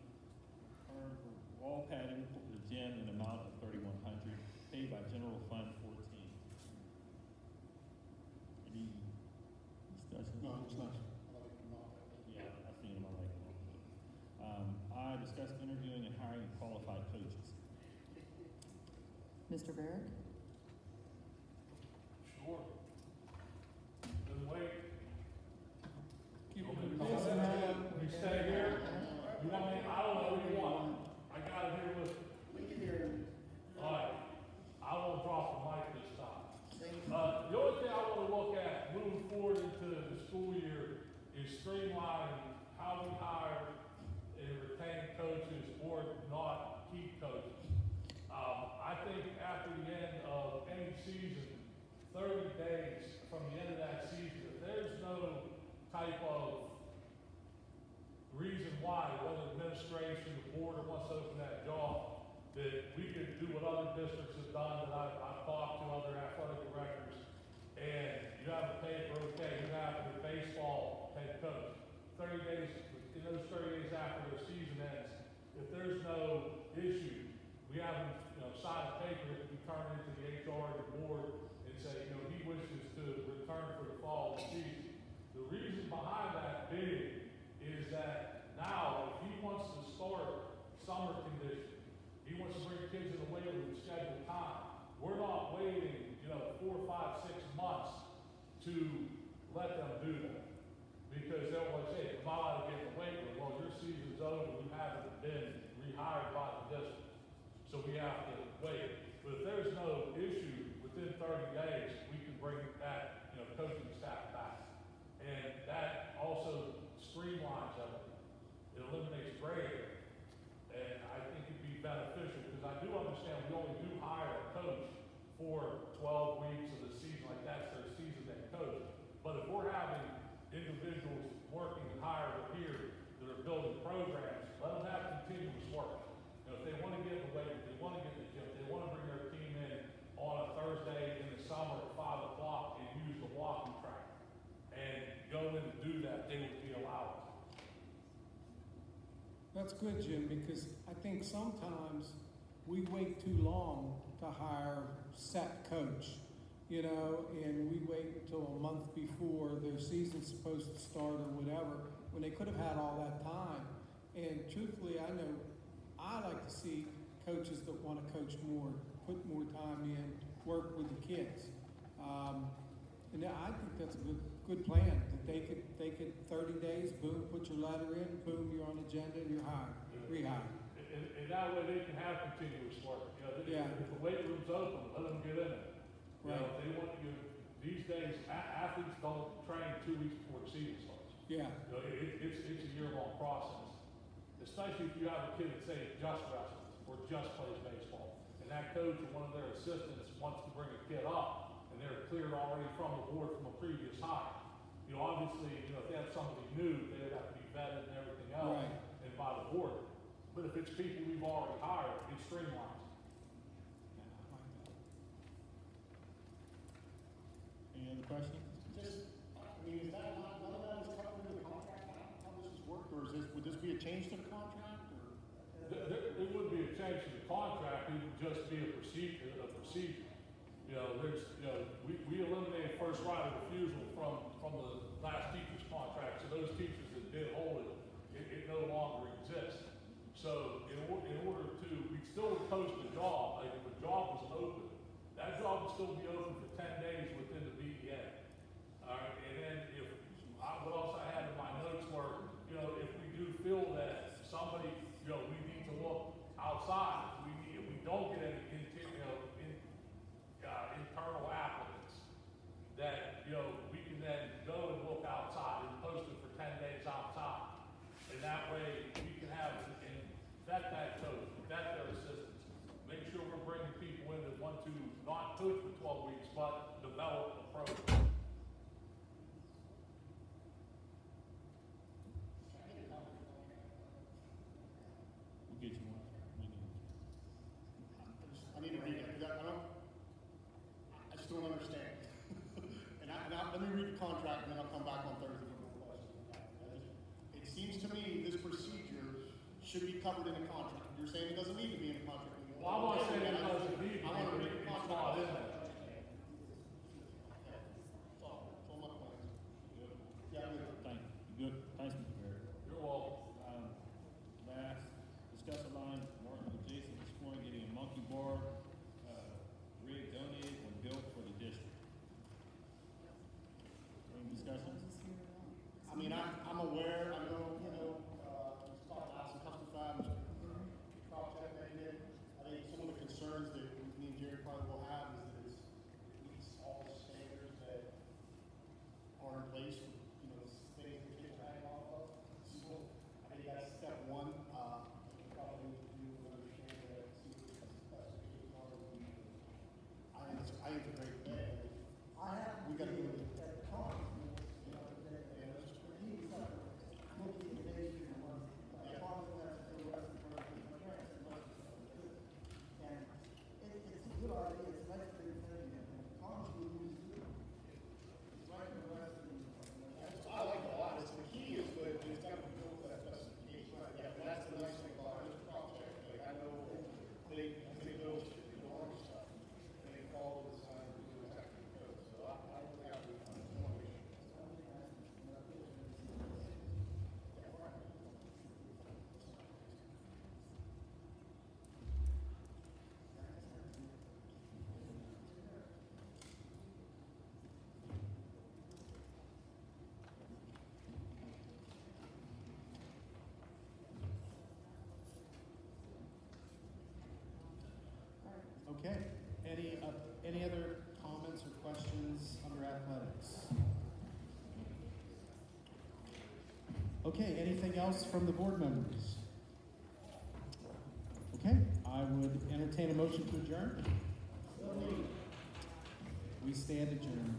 Earned for wall padding for the gym in amount of $3,100, paid by General Fund 14. Any discussion? No, it's not. Yeah, I've seen them, I like them. I discussed interviewing and hiring qualified coaches. Mr. Barrick? Sure. Then wait. Keep You it want me to busy, man. You stay here? You want me, I don't know what you want. I got it here with me. We can hear you. All right. I won't drop the mic this time. The only thing I want to look at moving forward into the school year is streamlining how we hire and retain coaches or not keep coaches. I think after the end of any season, 30 days from the end of that season, if there's no type of reason why, whether administration, the board wants to open that job, that we could do what other districts have done, that I've talked to other athletic directors, and you have a paper, okay, you have your baseball head coach. 30 days, in those 30 days after their season ends, if there's no issue, we haven't, sign a paper that we turn into the HR and the board and say, he wishes to return for the fall season. The reason behind that being is that now, if he wants to start summer conditioning, he wants to bring kids in the weight room, schedule time. We're not waiting, 4, 5, 6 months to let them do that. Because they'll say, if I'm allowed to get in the weight room, well, your season's over, you haven't been rehired by the district. So we have to wait. But if there's no issue within 30 days, we can bring that, coaching staff back. And that also streamlines everything. It eliminates gray area. And I think it'd be beneficial, because I do understand we only do hire a coach for 12 weeks of the season, like that's their season they coach. But if we're having individuals working and hired here that are building programs, let them have continuous work. If they want to get in the weight, if they want to get in the gym, if they want to bring their team in on a Thursday in the summer at 5 o'clock and use the walking track and go in and do that, they would be allowed. That's good, Jim, because I think sometimes we wait too long to hire set coach, and we wait until a month before their season's supposed to start or whatever, when they could have had all that time. And truthfully, I know I like to see coaches that want to coach more, put more time in, work with the kids. And I think that's a good plan, that they could 30 days, boom, put your letter in, boom, you're on the agenda and you're hired, rehired. And that way they can have continuous work. If the weight room's open, let them get in it. Right. If they want these days, athletes don't train 2 weeks before the season starts. Yeah. It's a year-long process. Especially if you have a kid that say just wrestles or just plays baseball, and that coach or one of their assistants wants to bring a kid up, and they're cleared already from the board from a previous hire. Obviously, if they have somebody new, they would have to be vetted and everything else, Right. and by the board. But if it's people we've already hired, it streamlines. Any other questions? Just, is that none of that is covered in the contract, how this is worked, or would this be a change to the contract, or? It would be a change to the contract, it would just be a procedure. We eliminated first right of refusal from the last teacher's contract, so those teachers that did hold it no longer exists. So in order to, we still would post a job, like if a job was open, that job would still be open for 10 days within the BDA. All right, and then what else I had in my notes were, if we do feel that somebody it covered in the contract. You're saying it doesn't need to be in the contract anymore. Well, I'm not saying it doesn't need to I want to be, read the it's contract. not in there. That's all my plans. Good. Yeah, I'm good. Thank you. Good. Thanks, Mr. Barrett. You're welcome. Last, discuss a line, Martin adjacent to Scoring getting a monkey bar, rig donated and built for the district. Any discussion? I mean, I'm aware, I know, we talked about some custom fab, project that he did. I think some of the concerns that me and Jerry probably will have is that it meets all the standards that are in place for, things that kids are hanging off of. So, I think that's step one, we probably need to do is understand that, see what the specifications are. I think it's a great thing. We gotta do it. I like it a lot. It's the key is good, but it's got to be built to that specification. Yeah, but that's the nice thing about this project. Like, I know they build all this stuff. And they follow the design and do the technical code. So I don't think I would, Okay, any other comments or questions under athletics? Okay, anything else from the board members? Okay, I would entertain a motion to adjourn. We stand adjourned.